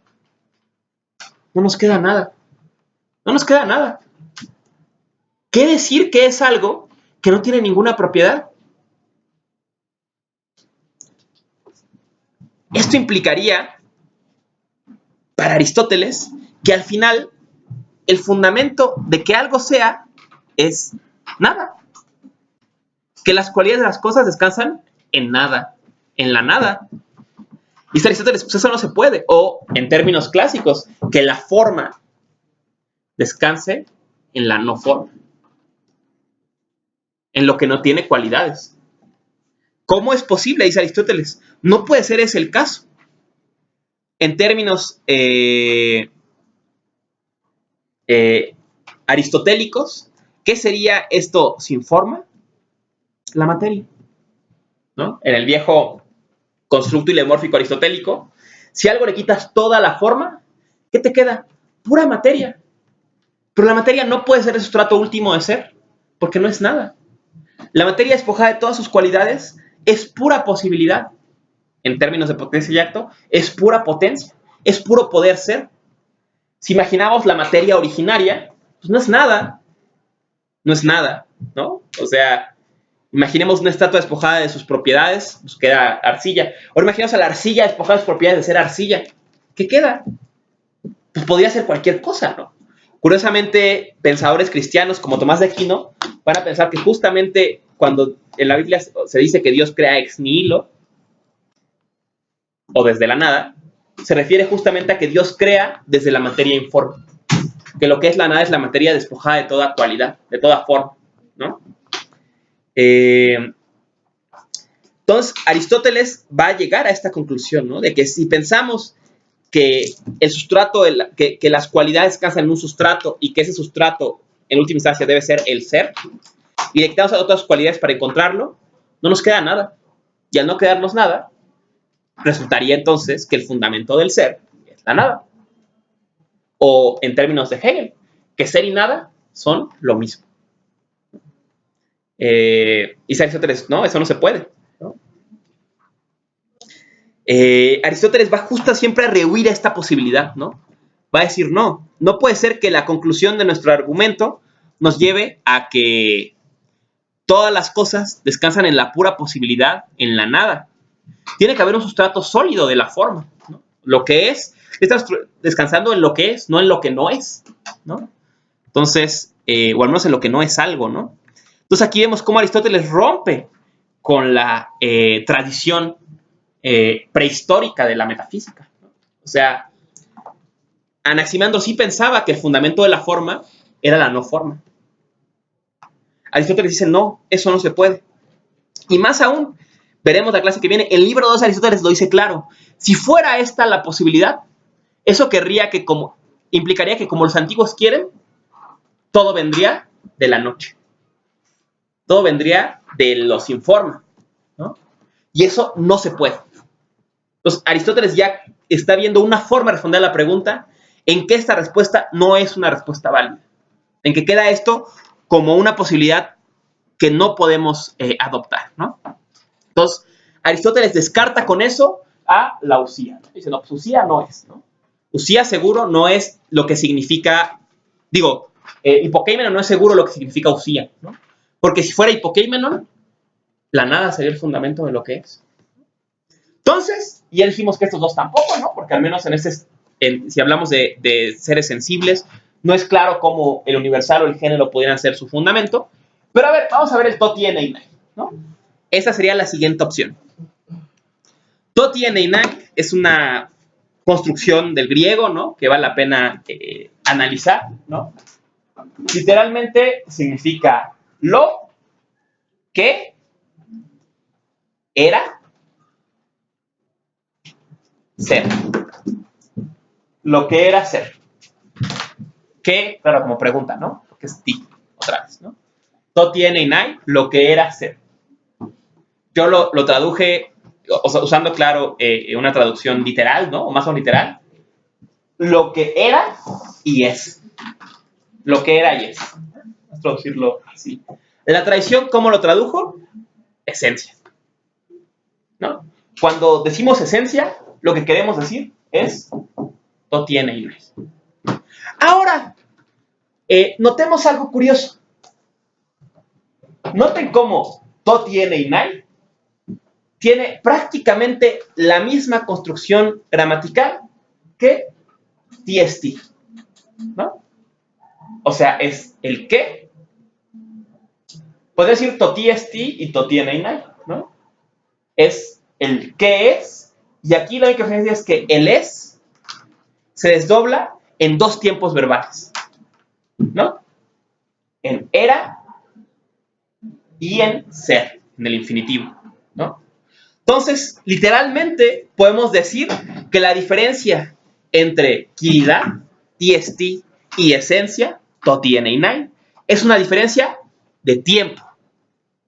[SPEAKER 1] no nos queda nada. No nos queda nada. ¿Qué decir que es algo que no tiene ninguna propiedad? Esto implicaría, para Aristóteles, que al final el fundamento de que algo sea es nada. Que las cualidades de las cosas descansan en nada, en la nada. Dice Aristóteles, pues eso no se puede. O, en términos clásicos, que la forma descanse en la no forma. En lo que no tiene cualidades. ¿Cómo es posible? Dice Aristóteles. No puede ser ese el caso. En términos aristotélicos, ¿qué sería esto sin forma? La materia, ¿no? En el viejo constructo ilemórfico aristotélico, si a algo le quitas toda la forma, ¿qué te queda? Pura materia. Pero la materia no puede ser el sustrato último de ser, porque no es nada. La materia despojada de todas sus cualidades es pura posibilidad. En términos de potencia y acto, es pura potencia, es puro poder ser. Si imaginamos la materia originaria, pues no es nada. No es nada, ¿no? O sea, imaginemos una estatua despojada de sus propiedades, pues queda arcilla. Ahora imaginemos a la arcilla despojada de sus propiedades de ser arcilla. ¿Qué queda? Pues podría ser cualquier cosa, ¿no? Curiosamente, pensadores cristianos como Tomás de Aquino van a pensar que justamente cuando en la Biblia se dice que Dios crea ex nihilo, o desde la nada, se refiere justamente a que Dios crea desde la materia informe. Que lo que es la nada es la materia despojada de toda cualidad, de toda forma, ¿no? Entonces, Aristóteles va a llegar a esta conclusión, ¿no? De que si pensamos que el sustrato, que las cualidades descansan en un sustrato y que ese sustrato, en última instancia, debe ser el ser, y le quitamos a otras cualidades para encontrarlo, no nos queda nada. Y al no quedarnos nada, resultaría entonces que el fundamento del ser es la nada. O en términos de Hegel, que ser y nada son lo mismo. Dice Aristóteles, no, eso no se puede, ¿no? Aristóteles va justo siempre a rehuir esta posibilidad, ¿no? Va a decir, no puede ser que la conclusión de nuestro argumento nos lleve a que todas las cosas descansan en la pura posibilidad, en la nada. Tiene que haber un sustrato sólido de la forma, ¿no? Lo que es, está descansando en lo que es, no en lo que no es, ¿no? Entonces, o al menos en lo que no es algo, ¿no? Entonces aquí vemos cómo Aristóteles rompe con la tradición prehistórica de la metafísica, ¿no? O sea, Anaximandro sí pensaba que el fundamento de la forma era la no forma. Aristóteles dice, no, eso no se puede. Y más aún, veremos la clase que viene, el libro 2 de Aristóteles lo dice claro. Si fuera esta la posibilidad, eso implicaría que como los antiguos quieren, todo vendría de la noche. Todo vendría de los sin forma, ¿no? Y eso no se puede. Entonces, Aristóteles ya está viendo una forma de responder a la pregunta en que esta respuesta no es una respuesta válida. En que queda esto como una posibilidad que no podemos adoptar, ¿no? Entonces, Aristóteles descarta con eso a la usía. Dice, no, pues usía no es, ¿no? Usía seguro no es lo que significa, hipokeimenon no es seguro lo que significa usía, ¿no? Porque si fuera hipokeimenon, la nada sería el fundamento de lo que es. Entonces, ya dijimos que estos dos tampoco, ¿no? Porque al menos si hablamos de seres sensibles, no es claro cómo el universal o el género pudieran ser su fundamento. Pero a ver, vamos a ver el Toti Eneinai, ¿no? Esa sería la siguiente opción. Toti Eneinai es una construcción del griego, ¿no? Que vale la pena analizar, ¿no? Literalmente significa lo que era ser. Lo que era ser. Que, claro, como pregunta, ¿no? Que es ti, otra vez, ¿no? Toti Eneinai, lo que era ser. Yo lo traduje, o sea, usando, claro, una traducción literal, ¿no? O más o menos literal. Lo que era y es. Lo que era y es. Vamos a traducirlo así. La tradición, ¿cómo lo tradujo? Esencia, ¿no? Cuando decimos esencia, lo que queremos decir es Toti Eneinai. Ahora, notemos algo curioso. Noten cómo Toti Eneinai tiene prácticamente la misma construcción gramatical que TST, ¿no? O sea, es el que. Podría decir TOTIST y Toti Eneinai, ¿no? Es el que es, y aquí la única diferencia es que el es se desdobla en dos tiempos verbales, ¿no? En era y en ser, en el infinitivo, ¿no? Entonces, literalmente podemos decir que la diferencia entre Kirida, TST y esencia, Toti Eneinai, es una diferencia de tiempo,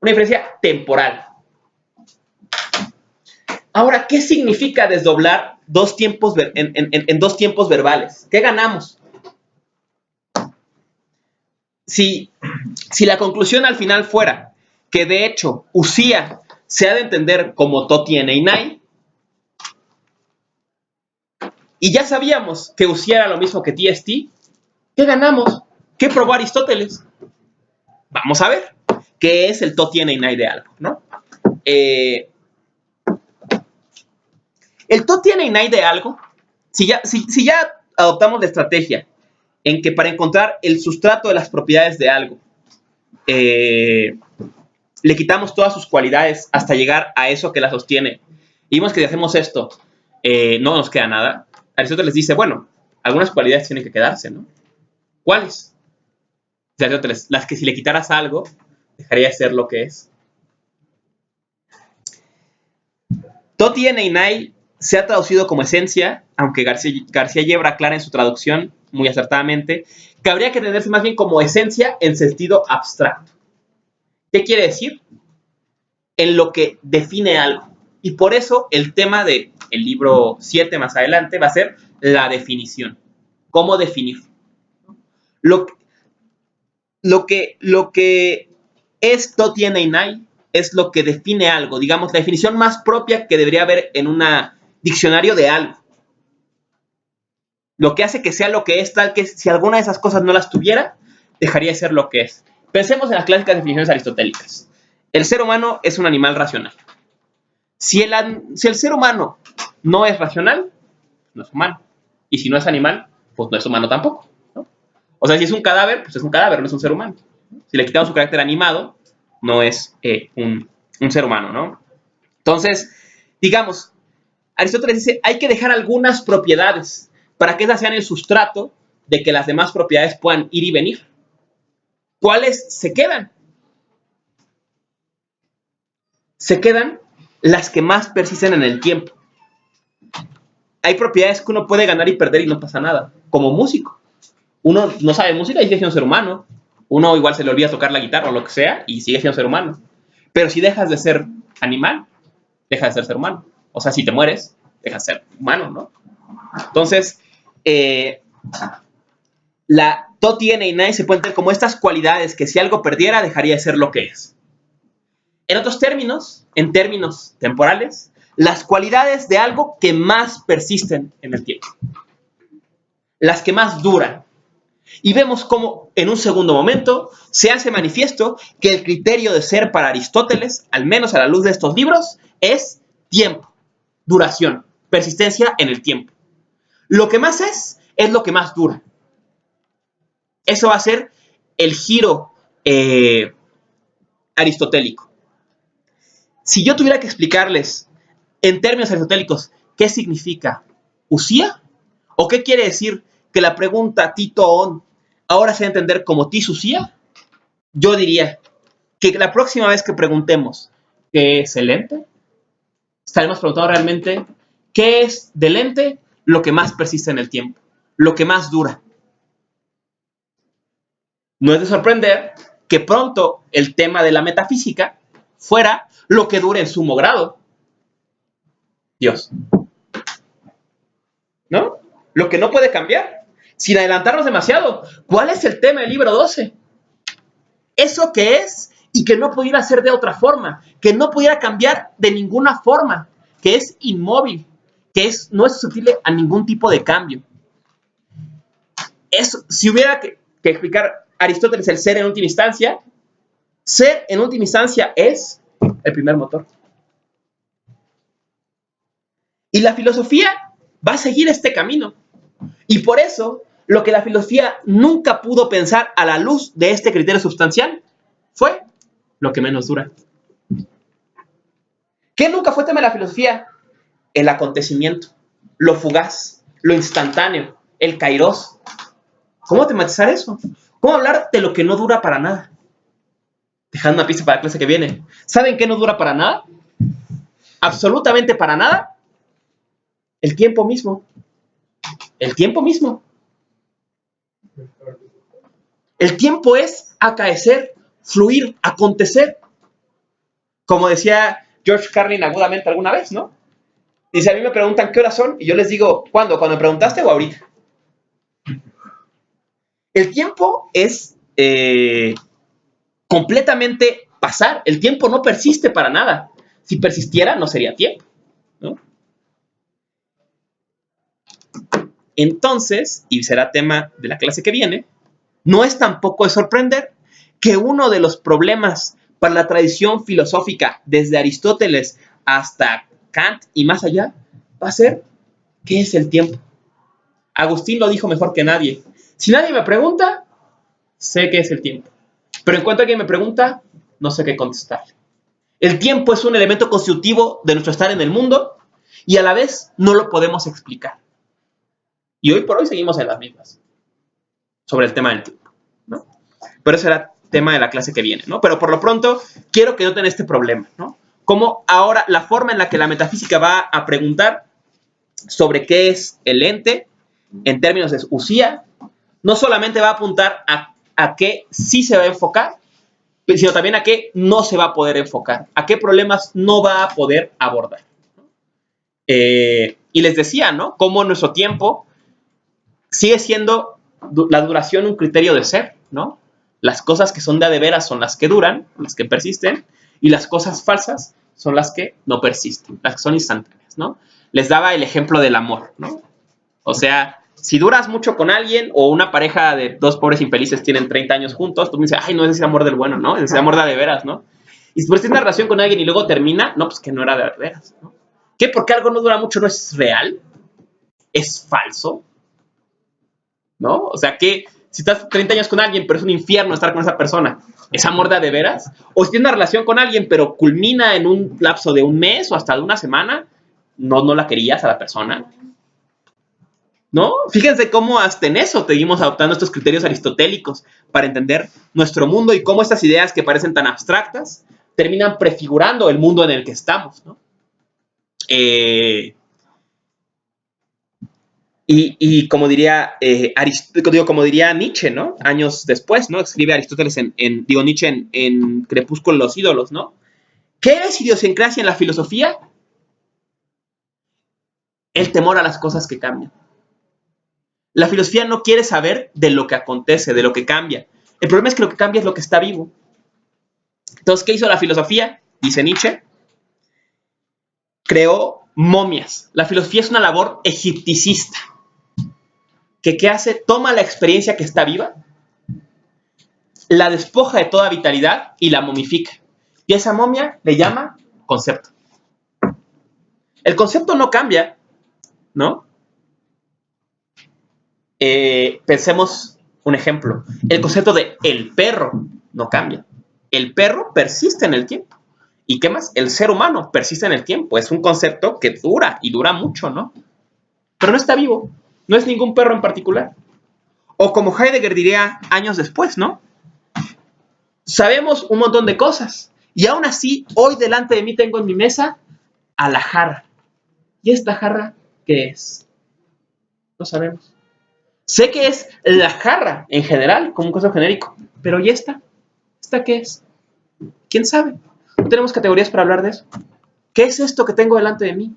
[SPEAKER 1] una diferencia temporal. Ahora, ¿qué significa desdoblar dos tiempos en dos tiempos verbales? ¿Qué ganamos? Si la conclusión al final fuera que de hecho usía se ha de entender como Toti Eneinai, y ya sabíamos que usía era lo mismo que TST, ¿qué ganamos? ¿Qué probó Aristóteles? Vamos a ver qué es el Toti Eneinai de algo, ¿no? El Toti Eneinai de algo, si ya adoptamos la estrategia en que para encontrar el sustrato de las propiedades de algo, le quitamos todas sus cualidades hasta llegar a eso que la sostiene, y vimos que si hacemos esto, no nos queda nada. Aristóteles dice, bueno, algunas cualidades tienen que quedarse, ¿no? ¿Cuáles? Aristóteles, las que si le quitaras algo, dejaría de ser lo que es. Toti Eneinai se ha traducido como esencia, aunque García Yebra aclara en su traducción, muy acertadamente, que habría que entenderse más bien como esencia en sentido abstracto. ¿Qué quiere decir? En lo que define algo. Y por eso el tema del libro 7 más adelante va a ser la definición. ¿Cómo definir? Lo que es Toti Eneinai es lo que define algo. Digamos, la definición más propia que debería haber en un diccionario de algo. Lo que hace que sea lo que es, tal que si alguna de esas cosas no las tuviera, dejaría de ser lo que es. Pensemos en las clásicas definiciones aristotélicas. El ser humano es un animal racional. Si el ser humano no es racional, no es humano. Y si no es animal, pues no es humano tampoco, ¿no? O sea, si es un cadáver, pues es un cadáver, no es un ser humano. Si le quitamos su carácter animado, no es un ser humano, ¿no? Entonces, digamos, Aristóteles dice, hay que dejar algunas propiedades para que esas sean el sustrato de que las demás propiedades puedan ir y venir. ¿Cuáles se quedan? Se quedan las que más persisten en el tiempo. Hay propiedades que uno puede ganar y perder y no pasa nada, como músico. Uno no sabe música y sigue siendo ser humano. Uno igual se le olvida tocar la guitarra o lo que sea y sigue siendo ser humano. Pero si dejas de ser animal, dejas de ser humano. O sea, si te mueres, dejas de ser humano, ¿no? Entonces, todo tiene y nadie se puede entender como estas cualidades que si algo perdiera, dejaría de ser lo que es. En otros términos, en términos temporales, las cualidades de algo que más persisten en el tiempo. Las que más duran. Y vemos cómo en un segundo momento se hace manifiesto que el criterio de ser para Aristóteles, al menos a la luz de estos libros, es tiempo, duración, persistencia en el tiempo. Lo que más es lo que más dura. Eso va a ser el giro aristotélico. Si yo tuviera que explicarles en términos aristotélicos qué significa usía, o qué quiere decir que la pregunta Tito on ahora se va a entender como tis usía, yo diría que la próxima vez que preguntemos qué es el ente, estaremos preguntando realmente qué es del ente lo que más persiste en el tiempo, lo que más dura. No es de sorprender que pronto el tema de la metafísica fuera lo que dure en sumo grado. Dios. ¿No? Lo que no puede cambiar. Sin adelantarnos demasiado. ¿Cuál es el tema del libro 12? Eso que es y que no pudiera ser de otra forma. Que no pudiera cambiar de ninguna forma. Que es inmóvil. Que no es susceptible a ningún tipo de cambio. Eso, si hubiera que explicar Aristóteles el ser en última instancia, ser en última instancia es el primer motor. Y la filosofía va a seguir este camino. Y por eso, lo que la filosofía nunca pudo pensar a la luz de este criterio sustancial fue lo que menos dura. ¿Qué nunca fue tema de la filosofía? El acontecimiento, lo fugaz, lo instantáneo, el kairos. ¿Cómo tematizar eso? ¿Cómo hablar de lo que no dura para nada? Dejando una pista para la clase que viene. ¿Saben qué no dura para nada? Absolutamente para nada. El tiempo mismo. El tiempo mismo. El tiempo es acaecer, fluir, acontecer. Como decía George Carlin agudamente alguna vez, ¿no? Dice, a mí me preguntan qué horas son y yo les digo, ¿cuándo? ¿Cuando me preguntaste o ahorita? El tiempo es completamente pasar. El tiempo no persiste para nada. Si persistiera, no sería tiempo, ¿no? Entonces, y será tema de la clase que viene, no es tampoco de sorprender que uno de los problemas para la tradición filosófica desde Aristóteles hasta Kant y más allá va a ser ¿qué es el tiempo? Agustín lo dijo mejor que nadie. Si nadie me pregunta, sé qué es el tiempo. Pero en cuanto alguien me pregunta, no sé qué contestarle. El tiempo es un elemento constitutivo de nuestro estar en el mundo y a la vez no lo podemos explicar. Y hoy por hoy seguimos en las mismas sobre el tema del tiempo, ¿no? Pero ese será tema de la clase que viene, ¿no? Pero por lo pronto quiero que noten este problema, ¿no? Como ahora la forma en la que la metafísica va a preguntar sobre qué es el ente en términos de usía, no solamente va a apuntar a qué sí se va a enfocar, sino también a qué no se va a poder enfocar, a qué problemas no va a poder abordar. Y les decía, ¿no? Cómo nuestro tiempo sigue siendo la duración un criterio de ser, ¿no? Las cosas que son de a de veras son las que duran, las que persisten, y las cosas falsas son las que no persisten, las que son instantáneas, ¿no? Les daba el ejemplo del amor, ¿no? O sea, si duras mucho con alguien o una pareja de dos pobres infelices tienen 30 años juntos, tú me dices, ay, no es ese amor del bueno, ¿no? Es ese amor de a de veras, ¿no? Y si tienes una relación con alguien y luego termina, no, pues que no era de a de veras, ¿no? ¿Qué? Porque algo no dura mucho, ¿no es real? ¿Es falso? ¿No? O sea, que si estás 30 años con alguien, pero es un infierno estar con esa persona, ¿es amor de veras? O si tienes una relación con alguien, pero culmina en un lapso de un mes o hasta de una semana, no la querías a la persona. ¿no? Fíjense cómo hasta en eso seguimos adoptando estos criterios aristotélicos para entender nuestro mundo y cómo estas ideas que parecen tan abstractas terminan prefigurando el mundo en el que estamos, ¿no? Y como diría como diría Nietzsche, ¿no? Años después, ¿no? Escribe Aristóteles Nietzsche en Crepúsculo de los ídolos, ¿no? ¿Qué es idiosincrasia en la filosofía? El temor a las cosas que cambian. La filosofía no quiere saber de lo que acontece, de lo que cambia. El problema es que lo que cambia es lo que está vivo. Entonces, ¿qué hizo la filosofía? Dice Nietzsche. Creó momias. La filosofía es una labor egipticista. ¿Qué hace? Toma la experiencia que está viva, la despoja de toda vitalidad y la momifica. Y a esa momia le llama concepto. El concepto no cambia, ¿no? Pensemos un ejemplo. El concepto de el perro no cambia. El perro persiste en el tiempo. ¿Y qué más? El ser humano persiste en el tiempo. Es un concepto que dura y dura mucho, ¿no? Pero no está vivo. No es ningún perro en particular. O como Heidegger diría años después, ¿no? Sabemos un montón de cosas. Y aún así, hoy delante de mí tengo en mi mesa a la jarra. ¿Y esta jarra qué es? No sabemos. Sé que es la jarra en general, como un concepto genérico. Pero ¿y esta? ¿Esta qué es? ¿Quién sabe? No tenemos categorías para hablar de eso. ¿Qué es esto que tengo delante de mí?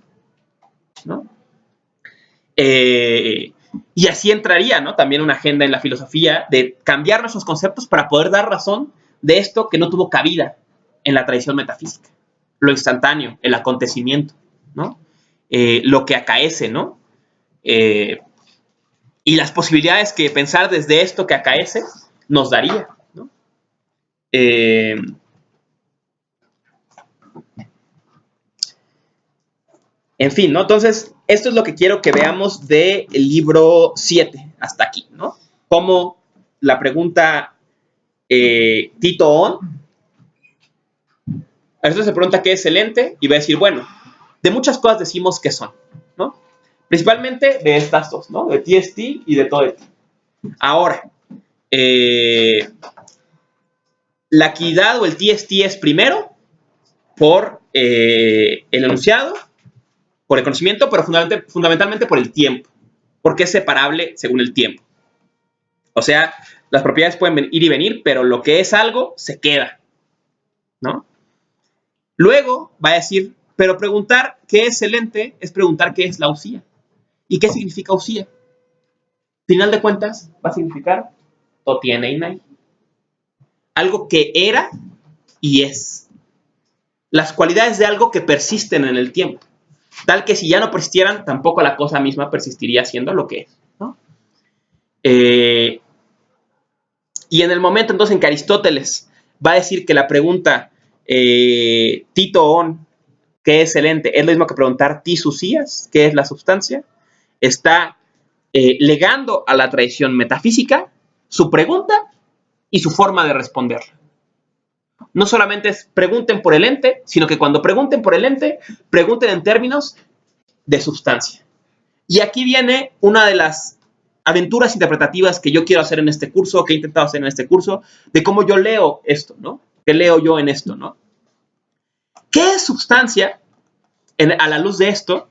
[SPEAKER 1] ¿No? Y así entraría, ¿no? También una agenda en la filosofía de cambiar nuestros conceptos para poder dar razón de esto que no tuvo cabida en la tradición metafísica. Lo instantáneo, el acontecimiento, ¿no? Lo que acaece, ¿no? Y las posibilidades que pensar desde esto que acaece nos daría, ¿no? En fin, ¿no? Entonces, esto es lo que quiero que veamos del libro 7 hasta aquí, ¿no? Como la pregunta Tito On, Aristóteles se pregunta qué es el ente y va a decir, bueno, de muchas cosas decimos que son, ¿no? Principalmente de estas dos, ¿no? De TST y de todo esto. Ahora, la equidad o el TST es primero por el enunciado, por el conocimiento, pero fundamentalmente por el tiempo, porque es separable según el tiempo. O sea, las propiedades pueden ir y venir, pero lo que es algo se queda, ¿no? Luego va a decir, pero preguntar qué es el ente es preguntar qué es la usía. ¿Y qué significa usía? Final de cuentas, va a significar totiene inai. Algo que era y es. Las cualidades de algo que persisten en el tiempo. Tal que si ya no persistieran, tampoco la cosa misma persistiría siendo lo que es, ¿no? Y en el momento entonces en que Aristóteles va a decir que la pregunta Tito On, ¿qué es el ente? Es lo mismo que preguntar tis usías, ¿qué es la sustancia? Está legando a la tradición metafísica su pregunta y su forma de responderla. No solamente es pregunten por el ente, sino que cuando pregunten por el ente, pregunten en términos de sustancia. Y aquí viene una de las aventuras interpretativas que yo quiero hacer en este curso, que he intentado hacer en este curso, de cómo yo leo esto, ¿no? ¿Qué leo yo en esto, no? ¿Qué es sustancia a la luz de esto?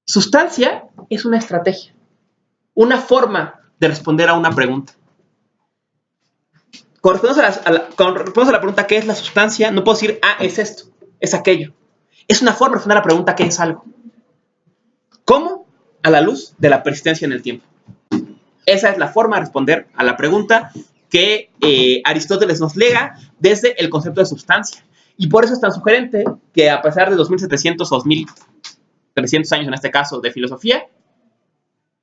[SPEAKER 1] Sustancia es una estrategia, una forma de responder a una pregunta. Con respecto a la pregunta ¿qué es la sustancia? No puedo decir, es esto, es aquello. Es una forma de responder a la pregunta ¿qué es algo? ¿Cómo? A la luz de la persistencia en el tiempo. Esa es la forma de responder a la pregunta que Aristóteles nos lega desde el concepto de sustancia. Y por eso es tan sugerente que a pesar de 2700 o 2300 años en este caso de filosofía,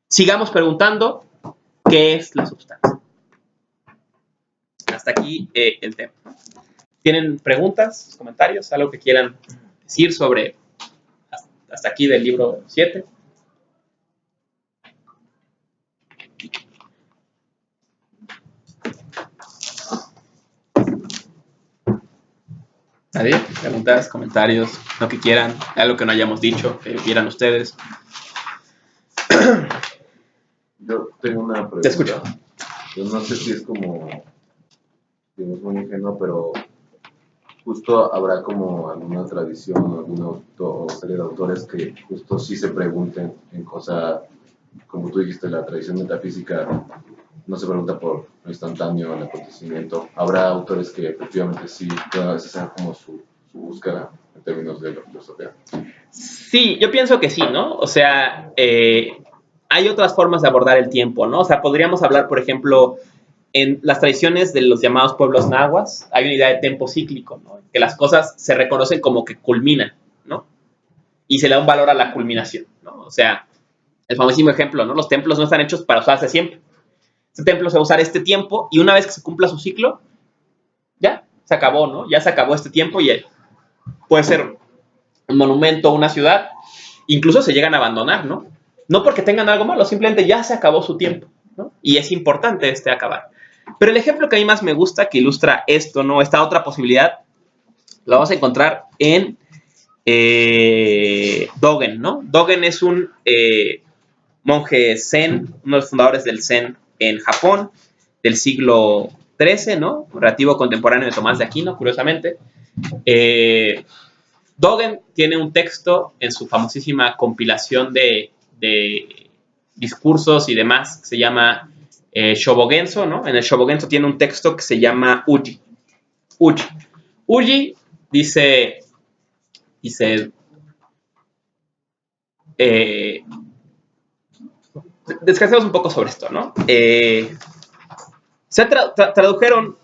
[SPEAKER 1] sigamos preguntando qué es la sustancia. Hasta aquí el tema. ¿Tienen preguntas, comentarios, algo que quieran decir sobre hasta aquí del libro 7? ¿Nadie? Preguntas, comentarios, lo que quieran, algo que no hayamos dicho, que quieran ustedes.
[SPEAKER 4] tengo una pregunta.
[SPEAKER 1] Te escucho.
[SPEAKER 4] Yo no sé si es como, digamos, muy ingenuo, pero justo habrá como alguna tradición, algún autor o serie de autores que justo sí se pregunten en cosas, como tú dijiste, la tradición metafísica no se pregunta por lo instantáneo, el acontecimiento. Habrá autores que efectivamente sí puedan a veces hacer como su búsqueda en términos de la filosofía.
[SPEAKER 1] Sí, yo pienso que sí, ¿no? O sea, hay otras formas de abordar el tiempo, ¿no? O sea, podríamos hablar, por ejemplo, en las tradiciones de los llamados pueblos nahuas, hay una idea de tiempo cíclico, ¿no? Que las cosas se reconocen como que culminan, ¿no? Y se le da un valor a la culminación, ¿no? O sea, el famosísimo ejemplo, ¿no? Los templos no están hechos para usarse siempre. Este templo se va a usar este tiempo y una vez que se cumpla su ciclo, ya, se acabó, ¿no? Ya se acabó este tiempo y puede ser un monumento, una ciudad, incluso se llegan a abandonar, ¿no? No porque tengan algo malo, simplemente ya se acabó su tiempo, ¿no? Y es importante acabar. Pero el ejemplo que a mí más me gusta, que ilustra esto, ¿no? Esta otra posibilidad, la vamos a encontrar en Dogen, ¿no? Dogen es un monje zen, uno de los fundadores del zen en Japón, del siglo XIII, ¿no? Relativo contemporáneo de Tomás de Aquino, curiosamente. Dogen tiene un texto en su famosísima compilación de discursos y demás que se llama Shobogenzo, ¿no? En el Shobogenzo tiene un texto que se llama Uji. Uji dice descansemos un poco sobre esto, ¿no? Se tradujeron,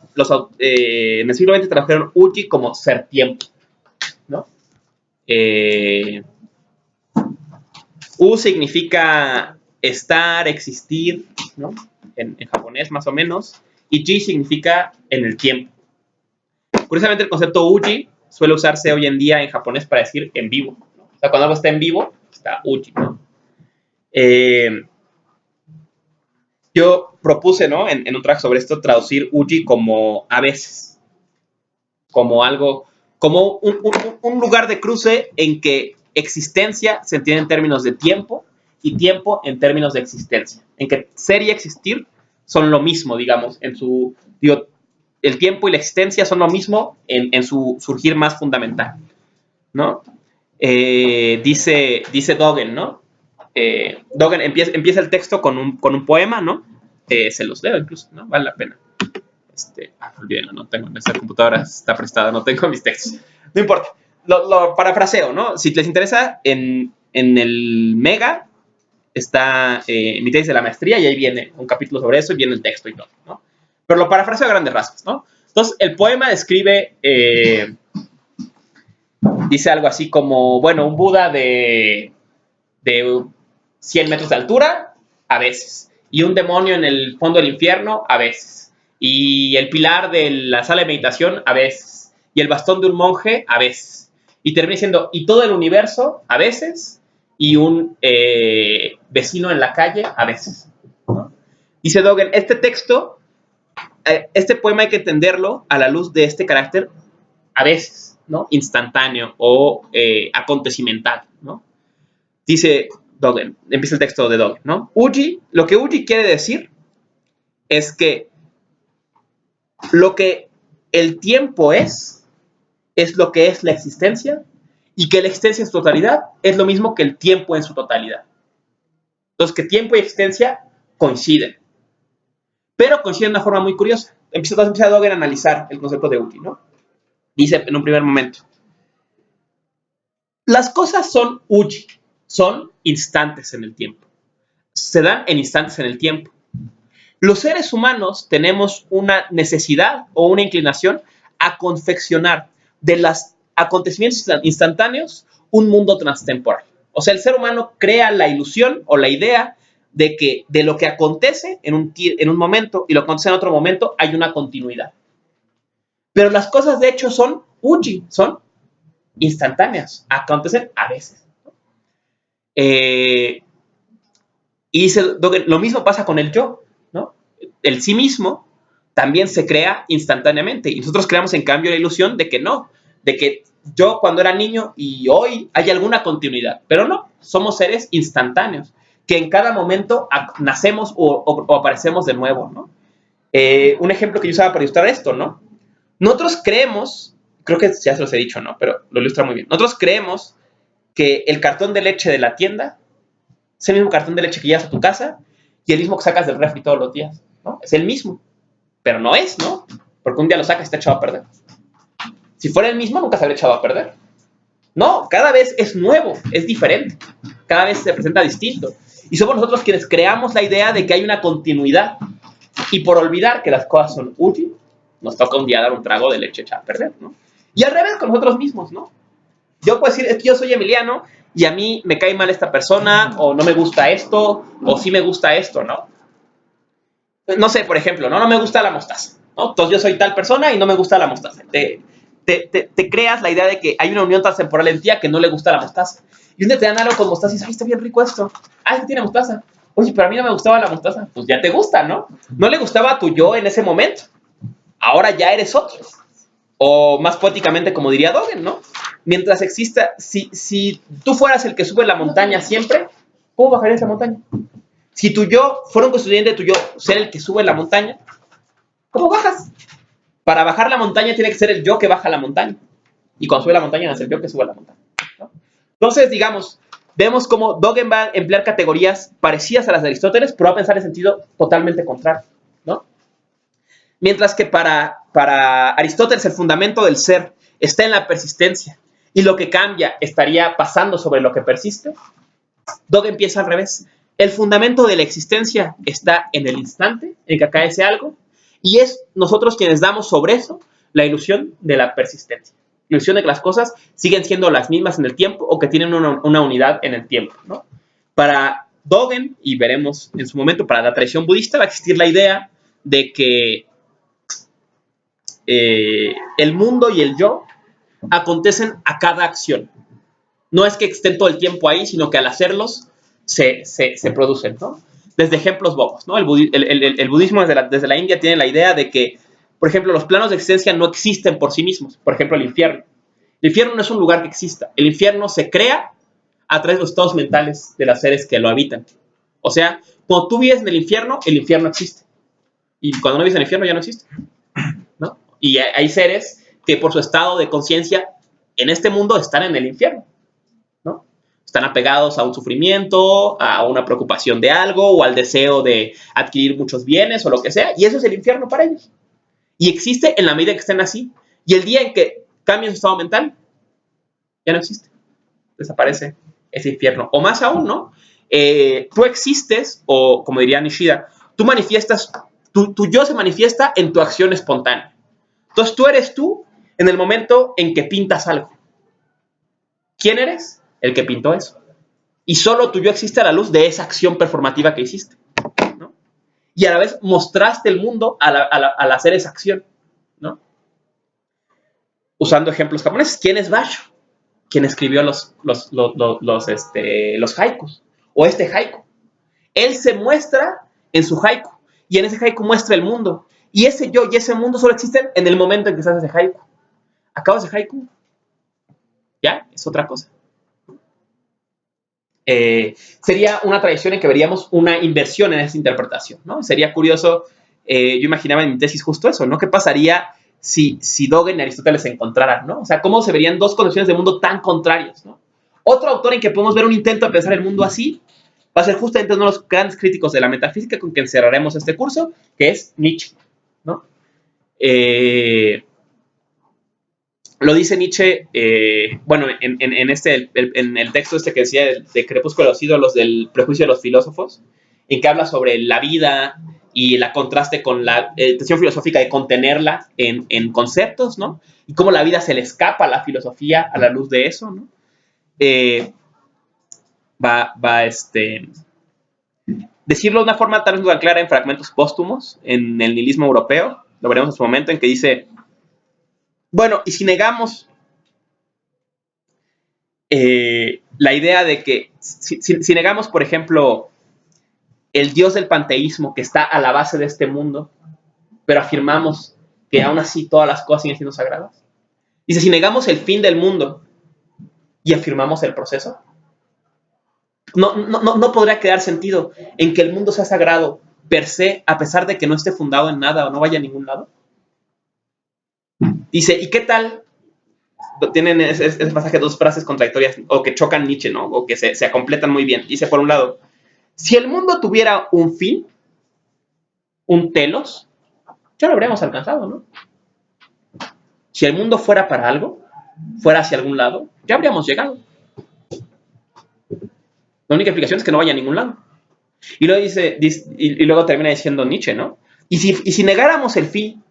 [SPEAKER 1] en el siglo XX tradujeron Uji como ser tiempo, ¿no? U significa estar, existir, ¿no? En japonés más o menos, y Ji significa en el tiempo. Curiosamente el concepto Uji suele usarse hoy en día en japonés para decir en vivo, ¿no? O sea, cuando algo está en vivo, está Uji, ¿no? Yo propuse, ¿no? En un track sobre esto, traducir Uji como a veces, como algo, como un lugar de cruce en que existencia se entiende en términos de tiempo y tiempo en términos de existencia, en que ser y existir son lo mismo, digamos, el tiempo y la existencia son lo mismo en su surgir más fundamental, ¿no? Dice Dogen, ¿no? Dogen empieza el texto con un poema, ¿no? Se los leo incluso, ¿no? Vale la pena. Olvídenlo, no tengo en esta computadora, está prestada, no tengo mis textos. No importa, lo parafraseo, ¿no? Si les interesa, en el Mega está mi tesis de la maestría y ahí viene un capítulo sobre eso y viene el texto y todo, ¿no? Pero lo parafraseo a grandes rasgos, ¿no? Entonces, el poema describe, dice algo así como, bueno, un Buda de 100 metros de altura, a veces, y un demonio en el fondo del infierno, a veces, y el pilar de la sala de meditación, a veces, y el bastón de un monje, a veces, y termina diciendo, y todo el universo, a veces, y un vecino en la calle, a veces, ¿no? Dice Dogen, este texto, este poema hay que entenderlo a la luz de este carácter, a veces, ¿no? Instantáneo o acontecimental, ¿no? Dice Dogen, empieza el texto de Dogen, ¿no? Lo que Uji quiere decir es que lo que el tiempo es lo que es la existencia, y que la existencia en su totalidad es lo mismo que el tiempo en su totalidad. Entonces, que tiempo y existencia coinciden, pero coinciden de una forma muy curiosa. Empieza Dogen a analizar el concepto de Uji, ¿no? Dice en un primer momento, las cosas son Uji, son instantes en el tiempo. Se dan en instantes en el tiempo. Los seres humanos tenemos una necesidad o una inclinación a confeccionar de los acontecimientos instantáneos un mundo transtemporal. O sea, el ser humano crea la ilusión o la idea de que de lo que acontece en un momento y lo que acontece en otro momento hay una continuidad. Pero las cosas de hecho son Uji, son instantáneas, acontecen a veces. Y dice Dogen, lo mismo pasa con el yo, ¿no? El sí mismo también se crea instantáneamente. Y nosotros creamos, en cambio, la ilusión de que no, de que yo cuando era niño y hoy hay alguna continuidad. Pero no, somos seres instantáneos, que en cada momento nacemos o aparecemos de nuevo, ¿no? Un ejemplo que yo usaba para ilustrar esto, ¿no? Nosotros creemos, creo que ya se los he dicho, ¿no? Pero lo ilustra muy bien. Nosotros creemos que el cartón de leche de la tienda es el mismo cartón de leche que llevas a tu casa y el mismo que sacas del refri todos los días, ¿no? Es el mismo, pero no es, ¿no? Porque un día lo sacas y está echado a perder. Si fuera el mismo, nunca se habría echado a perder. No, cada vez es nuevo, es diferente. Cada vez se presenta distinto. Y somos nosotros quienes creamos la idea de que hay una continuidad. Y por olvidar que las cosas son útiles, nos toca un día dar un trago de leche echada a perder, ¿no? Y al revés con nosotros mismos, ¿no? Yo puedo decir, es que yo soy Emiliano y a mí me cae mal esta persona, o no me gusta esto, o sí me gusta esto, ¿no? No sé, por ejemplo, ¿no? No me gusta la mostaza, ¿no? Entonces yo soy tal persona y no me gusta la mostaza. Te creas la idea de que hay una unión transtemporal en ti a que no le gusta la mostaza. Y un día te dan algo con mostaza y dices, ay, está bien rico esto. Ah, es que tiene mostaza. Oye, pero a mí no me gustaba la mostaza. Pues ya te gusta, ¿no? No le gustaba a tu yo en ese momento. Ahora ya eres otro. O más poéticamente, como diría Dogen, ¿no? Mientras exista, si tú fueras el que sube la montaña siempre, ¿cómo bajarías esa montaña? Si tu yo fuera un constituyente de tu yo ser el que sube la montaña, ¿cómo bajas? Para bajar la montaña tiene que ser el yo que baja la montaña. Y cuando sube la montaña es el yo que sube la montaña, ¿no? Entonces, digamos, vemos cómo Dogen va a emplear categorías parecidas a las de Aristóteles, pero va a pensar en sentido totalmente contrario, ¿no? Mientras que para Aristóteles el fundamento del ser está en la persistencia y lo que cambia estaría pasando sobre lo que persiste, Dogen empieza al revés. El fundamento de la existencia está en el instante en que acaece algo y es nosotros quienes damos sobre eso la ilusión de la persistencia. La ilusión de que las cosas siguen siendo las mismas en el tiempo o que tienen una unidad en el tiempo, ¿no? Para Dogen, y veremos en su momento, para la tradición budista va a existir la idea de que el mundo y el yo acontecen a cada acción. No es que estén todo el tiempo ahí, sino que al hacerlos se producen, ¿no? Desde ejemplos bobos, ¿no? El budismo desde la India tiene la idea de que, por ejemplo, los planos de existencia no existen por sí mismos. Por ejemplo, el infierno. El infierno no es un lugar que exista. El infierno se crea a través de los estados mentales de los seres que lo habitan. O sea, cuando tú vives en el infierno existe. Y cuando no vives en el infierno ya no existe, ¿no? Y hay seres que por su estado de conciencia en este mundo están en el infierno, ¿no? Están apegados a un sufrimiento, a una preocupación de algo o al deseo de adquirir muchos bienes o lo que sea, y eso es el infierno para ellos. Y existe en la medida que estén así. Y el día en que cambien su estado mental, ya no existe. Desaparece ese infierno. O más aún, ¿no? Tú existes, o como diría Nishida, tú manifiestas, tu yo se manifiesta en tu acción espontánea. Entonces tú eres tú en el momento en que pintas algo. ¿Quién eres? El que pintó eso. Y solo tu yo existe a la luz de esa acción performativa que hiciste, ¿no? Y a la vez mostraste el mundo al hacer esa acción, ¿no? Usando ejemplos japoneses. ¿Quién es Basho? Quien escribió los haikus. O este haiku. Él se muestra en su haiku. Y en ese haiku muestra el mundo. Y ese yo y ese mundo solo existen en el momento en que se hace ese haiku. Acabas ese haiku. Ya, es otra cosa. Sería una tradición en que veríamos una inversión en esa interpretación, ¿no? Sería curioso, yo imaginaba en mi tesis justo eso, ¿no? ¿Qué pasaría si Dogen y Aristóteles se encontraran, ¿no? O sea, ¿cómo se verían dos concepciones de mundo tan contrarias, ¿no? Otro autor en que podemos ver un intento de pensar el mundo así va a ser justamente uno de los grandes críticos de la metafísica con quien cerraremos este curso, que es Nietzsche, ¿no? Lo dice Nietzsche, bueno, en el texto este que decía de Crepúsculo de los ídolos, del prejuicio de los filósofos, en que habla sobre la vida y la contraste con la tensión filosófica de contenerla en conceptos, ¿no? Y cómo la vida se le escapa a la filosofía a la luz de eso, ¿no? Decirlo de una forma tal vez no tan clara en fragmentos póstumos, en el nihilismo europeo, lo veremos en su momento, en que dice, bueno, y si negamos la idea de que, si negamos, por ejemplo, el dios del panteísmo que está a la base de este mundo, pero afirmamos que aún así todas las cosas siguen siendo sagradas. Dice, si negamos el fin del mundo y afirmamos el proceso, no podría quedar sentido en que el mundo sea sagrado per se, a pesar de que no esté fundado en nada o no vaya a ningún lado. Dice, ¿y qué tal? Tienen ese pasaje dos frases contradictorias o que chocan Nietzsche, ¿no? O que se completan muy bien. Dice, por un lado, si el mundo tuviera un fin, un telos, ya lo habríamos alcanzado, ¿no? Si el mundo fuera para algo, fuera hacia algún lado, ya habríamos llegado. La única implicación es que no vaya a ningún lado. Y luego y luego termina diciendo Nietzsche, ¿no? Y si negáramos el fin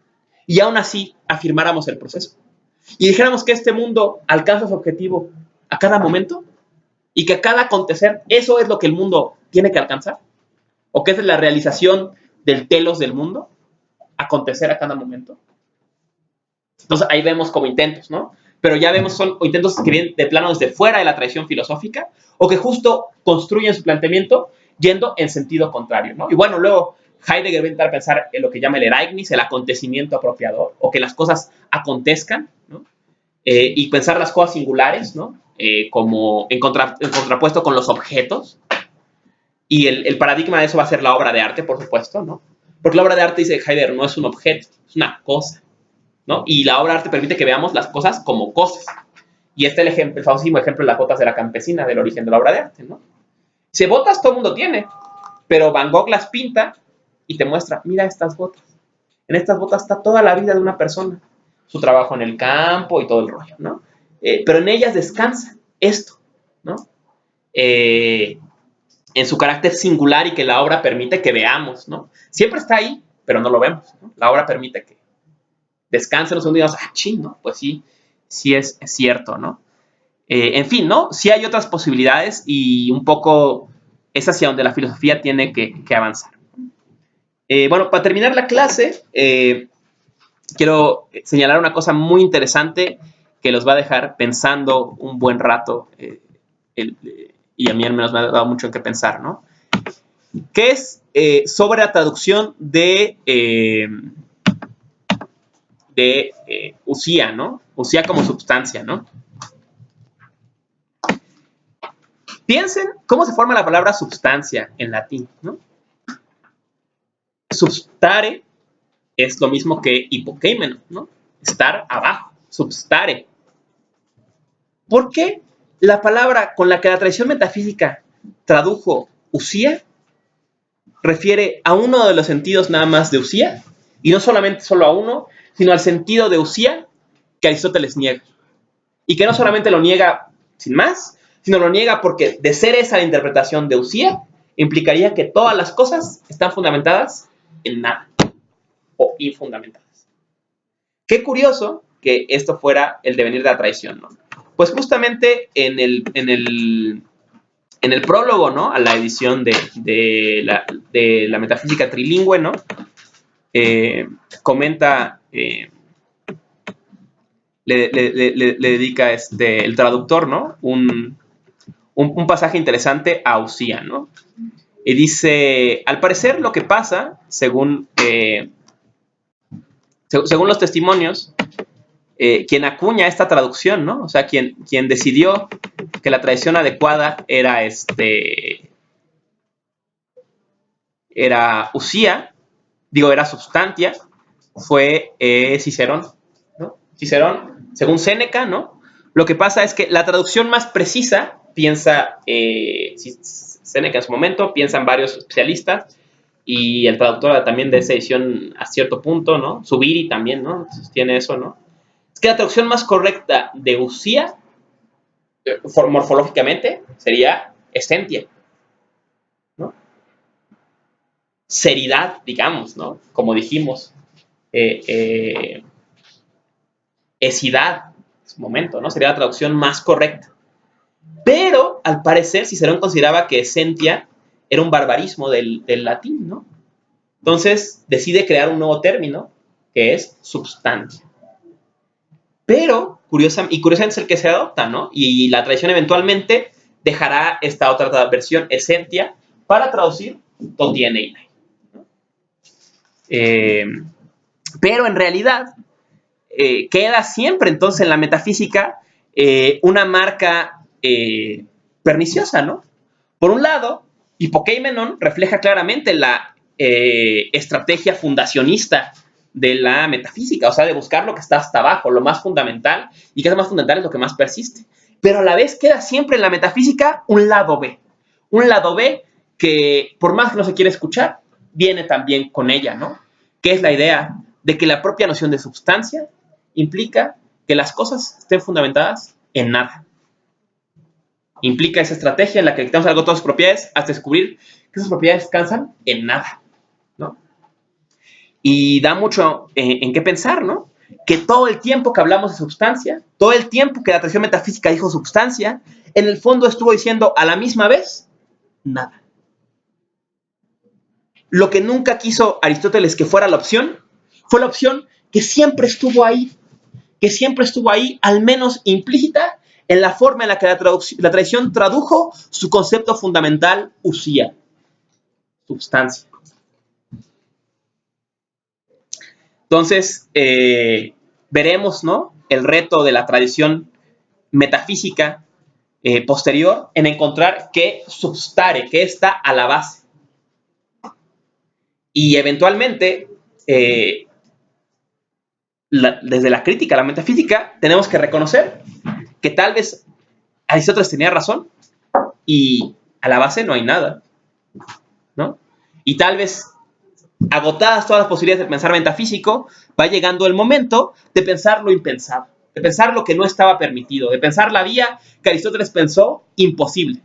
[SPEAKER 1] y aún así afirmáramos el proceso y dijéramos que este mundo alcanza su objetivo a cada momento y que a cada acontecer eso es lo que el mundo tiene que alcanzar, o que es la realización del telos del mundo, acontecer a cada momento. Entonces ahí vemos como intentos, ¿no? Pero ya vemos son intentos que vienen de plano desde fuera de la tradición filosófica o que justo construyen su planteamiento yendo en sentido contrario, ¿no? Y bueno, luego Heidegger va a intentar pensar en lo que llama el Ereignis, el acontecimiento apropiador, o que las cosas acontezcan, ¿no? Y pensar las cosas singulares, ¿no? Como en contrapuesto con los objetos. Y el paradigma de eso va a ser la obra de arte, por supuesto, ¿no? Porque la obra de arte, dice Heidegger, no es un objeto, es una cosa, ¿no? Y la obra de arte permite que veamos las cosas como cosas. Y este es el famosísimo ejemplo de las botas de la campesina, del origen de la obra de arte, ¿no? Si botas todo el mundo tiene, pero Van Gogh las pinta y te muestra, mira estas botas. En estas botas está toda la vida de una persona, su trabajo en el campo y todo el rollo, ¿no? Pero en ellas descansa esto, ¿no? En su carácter singular y que la obra permite que veamos, ¿no? Siempre está ahí, pero no lo vemos, ¿no? La obra permite que descanse los segundos y digamos, ching, ¿no? Pues sí es cierto, ¿no? En fin, ¿no? Sí hay otras posibilidades y un poco es hacia donde la filosofía tiene que avanzar. Bueno, para terminar la clase, quiero señalar una cosa muy interesante que los va a dejar pensando un buen rato, y a mí al menos me ha dado mucho en qué pensar, ¿no? Que es sobre la traducción de usía, ¿no? Usía como sustancia, ¿no? Piensen cómo se forma la palabra substancia en latín, ¿no? Substare es lo mismo que hipokeimen, ¿no? Estar abajo, substare. ¿Por qué la palabra con la que la tradición metafísica tradujo usía refiere a uno de los sentidos nada más de usía? Y no solamente solo a uno, sino al sentido de usía que Aristóteles niega. Y que no solamente lo niega sin más, sino lo niega porque de ser esa la interpretación de usía, implicaría que todas las cosas están fundamentadas en nada o infundamentadas. Qué curioso que esto fuera el devenir de la tradición, ¿no? Pues justamente en el prólogo, ¿no? A la edición de la metafísica trilingüe, ¿no? Comenta, le dedica el traductor, ¿no? Un pasaje interesante a usía, ¿no? Y dice, al parecer lo que pasa, según los testimonios, quien acuña esta traducción, ¿no? O sea, quien decidió que la tradición adecuada era usía, era substantia, fue Cicerón, ¿no? Cicerón, según Séneca, ¿no? Lo que pasa es que la traducción más precisa, piensa Séneca en su momento, piensan varios especialistas, y el traductor también de esa edición a cierto punto, ¿no? Zubiri también, ¿no? Tiene eso, ¿no? Es que la traducción más correcta de usía, morfológicamente, sería essentia, ¿no? Seriedad, digamos, ¿no? Como dijimos, esidad, en su momento, ¿no? Sería la traducción más correcta. Pero, al parecer, Cicerón consideraba que essentia era un barbarismo del latín, ¿no? Entonces, decide crear un nuevo término, que es substancia. Pero, curiosamente es el que se adopta, ¿no? Y la tradición eventualmente dejará esta otra versión, essentia, para traducir totienei, ¿no? Pero en realidad queda siempre entonces en la metafísica una marca perniciosa, ¿no? Por un lado, Hipokeimenon refleja claramente la estrategia fundacionista de la metafísica, o sea, de buscar lo que está hasta abajo, lo más fundamental, y que es más fundamental es lo que más persiste. Pero a la vez queda siempre en la metafísica un lado B que, por más que no se quiera escuchar, viene también con ella, ¿no? Que es la idea de que la propia noción de substancia implica que las cosas estén fundamentadas en nada. Implica esa estrategia en la que quitamos algo de todas sus propiedades hasta descubrir que esas propiedades descansan en nada, ¿no? Y da mucho en qué pensar, ¿no? Que todo el tiempo que hablamos de substancia, todo el tiempo que la tradición metafísica dijo substancia, en el fondo estuvo diciendo a la misma vez nada. Lo que nunca quiso Aristóteles que fuera la opción, fue la opción que siempre estuvo ahí, al menos implícita, en la forma en la que la tradición tradujo su concepto fundamental usía, substancia. Entonces, veremos, ¿no?, el reto de la tradición metafísica posterior en encontrar qué substare, qué está a la base. Y eventualmente, desde la crítica a la metafísica, tenemos que reconocer que tal vez Aristóteles tenía razón y a la base no hay nada, ¿no? Y tal vez, agotadas todas las posibilidades de pensar metafísico, va llegando el momento de pensar lo impensado, de pensar lo que no estaba permitido, de pensar la vía que Aristóteles pensó imposible,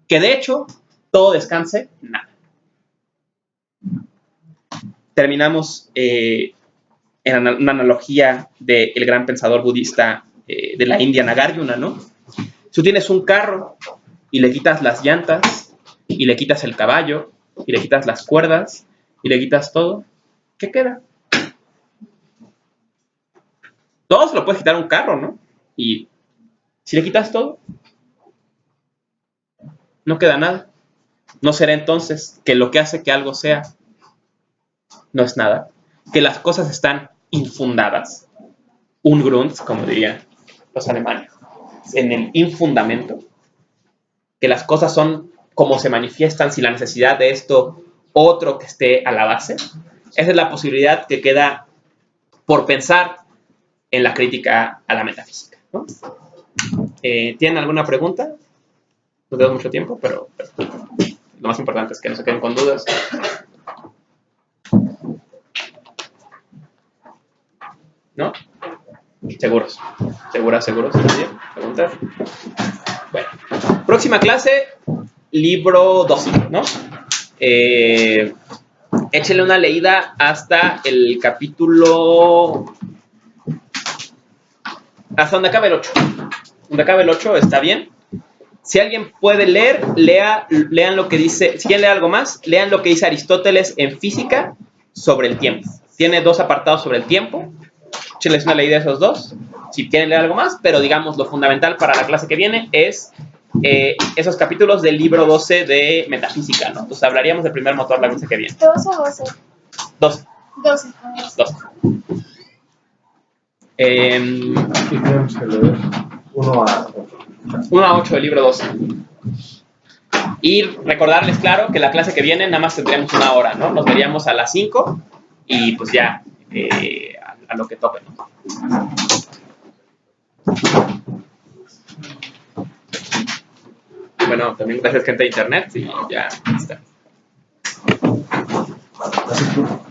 [SPEAKER 1] que de hecho todo descanse en nada. Terminamos en una analogía del gran pensador budista de la India, Nagarjuna, ¿no? Si tú tienes un carro y le quitas las llantas, y le quitas el caballo, y le quitas las cuerdas, y le quitas todo, ¿qué queda? Todo se lo puedes quitar a un carro, ¿no? Y si le quitas todo, no queda nada. ¿No será entonces que lo que hace que algo sea no es nada? Que las cosas están infundadas. Ungrund, como dirían los alemanes, en el infundamento. Que las cosas son como se manifiestan sin la necesidad de esto otro que esté a la base. Esa es la posibilidad que queda por pensar en la crítica a la metafísica, ¿no? ¿Tienen alguna pregunta? No tengo mucho tiempo, pero lo más importante es que no se queden con dudas. ¿No? ¿Seguros? ¿Seguras? ¿Nadie? ¿Preguntas? Bueno, próxima clase, libro 12, ¿no? Échenle una leída hasta el capítulo... hasta donde acabe el 8. Donde acabe el 8 está bien. Si alguien puede leer, lean lo que dice. Si quieren leer algo más, lean lo que dice Aristóteles en física sobre el tiempo. Tiene 2 apartados sobre el tiempo. Échenles una leída a esos 2. Si quieren leer algo más, pero digamos lo fundamental para la clase que viene es esos capítulos del libro 12 de metafísica, ¿no? Entonces hablaríamos del primer motor la clase que viene.
[SPEAKER 5] ¿12 o 12?
[SPEAKER 1] 12.
[SPEAKER 5] 12.
[SPEAKER 1] 12.
[SPEAKER 2] Y tenemos que leer 1 a 8.
[SPEAKER 1] 1 a 8 del libro 12. Y recordarles, claro, que la clase que viene nada más tendremos 1 hora, ¿no? Nos veríamos a las 5 y pues ya a lo que toque, ¿no? Bueno, también gracias gente de internet y ya está.
[SPEAKER 2] Gracias.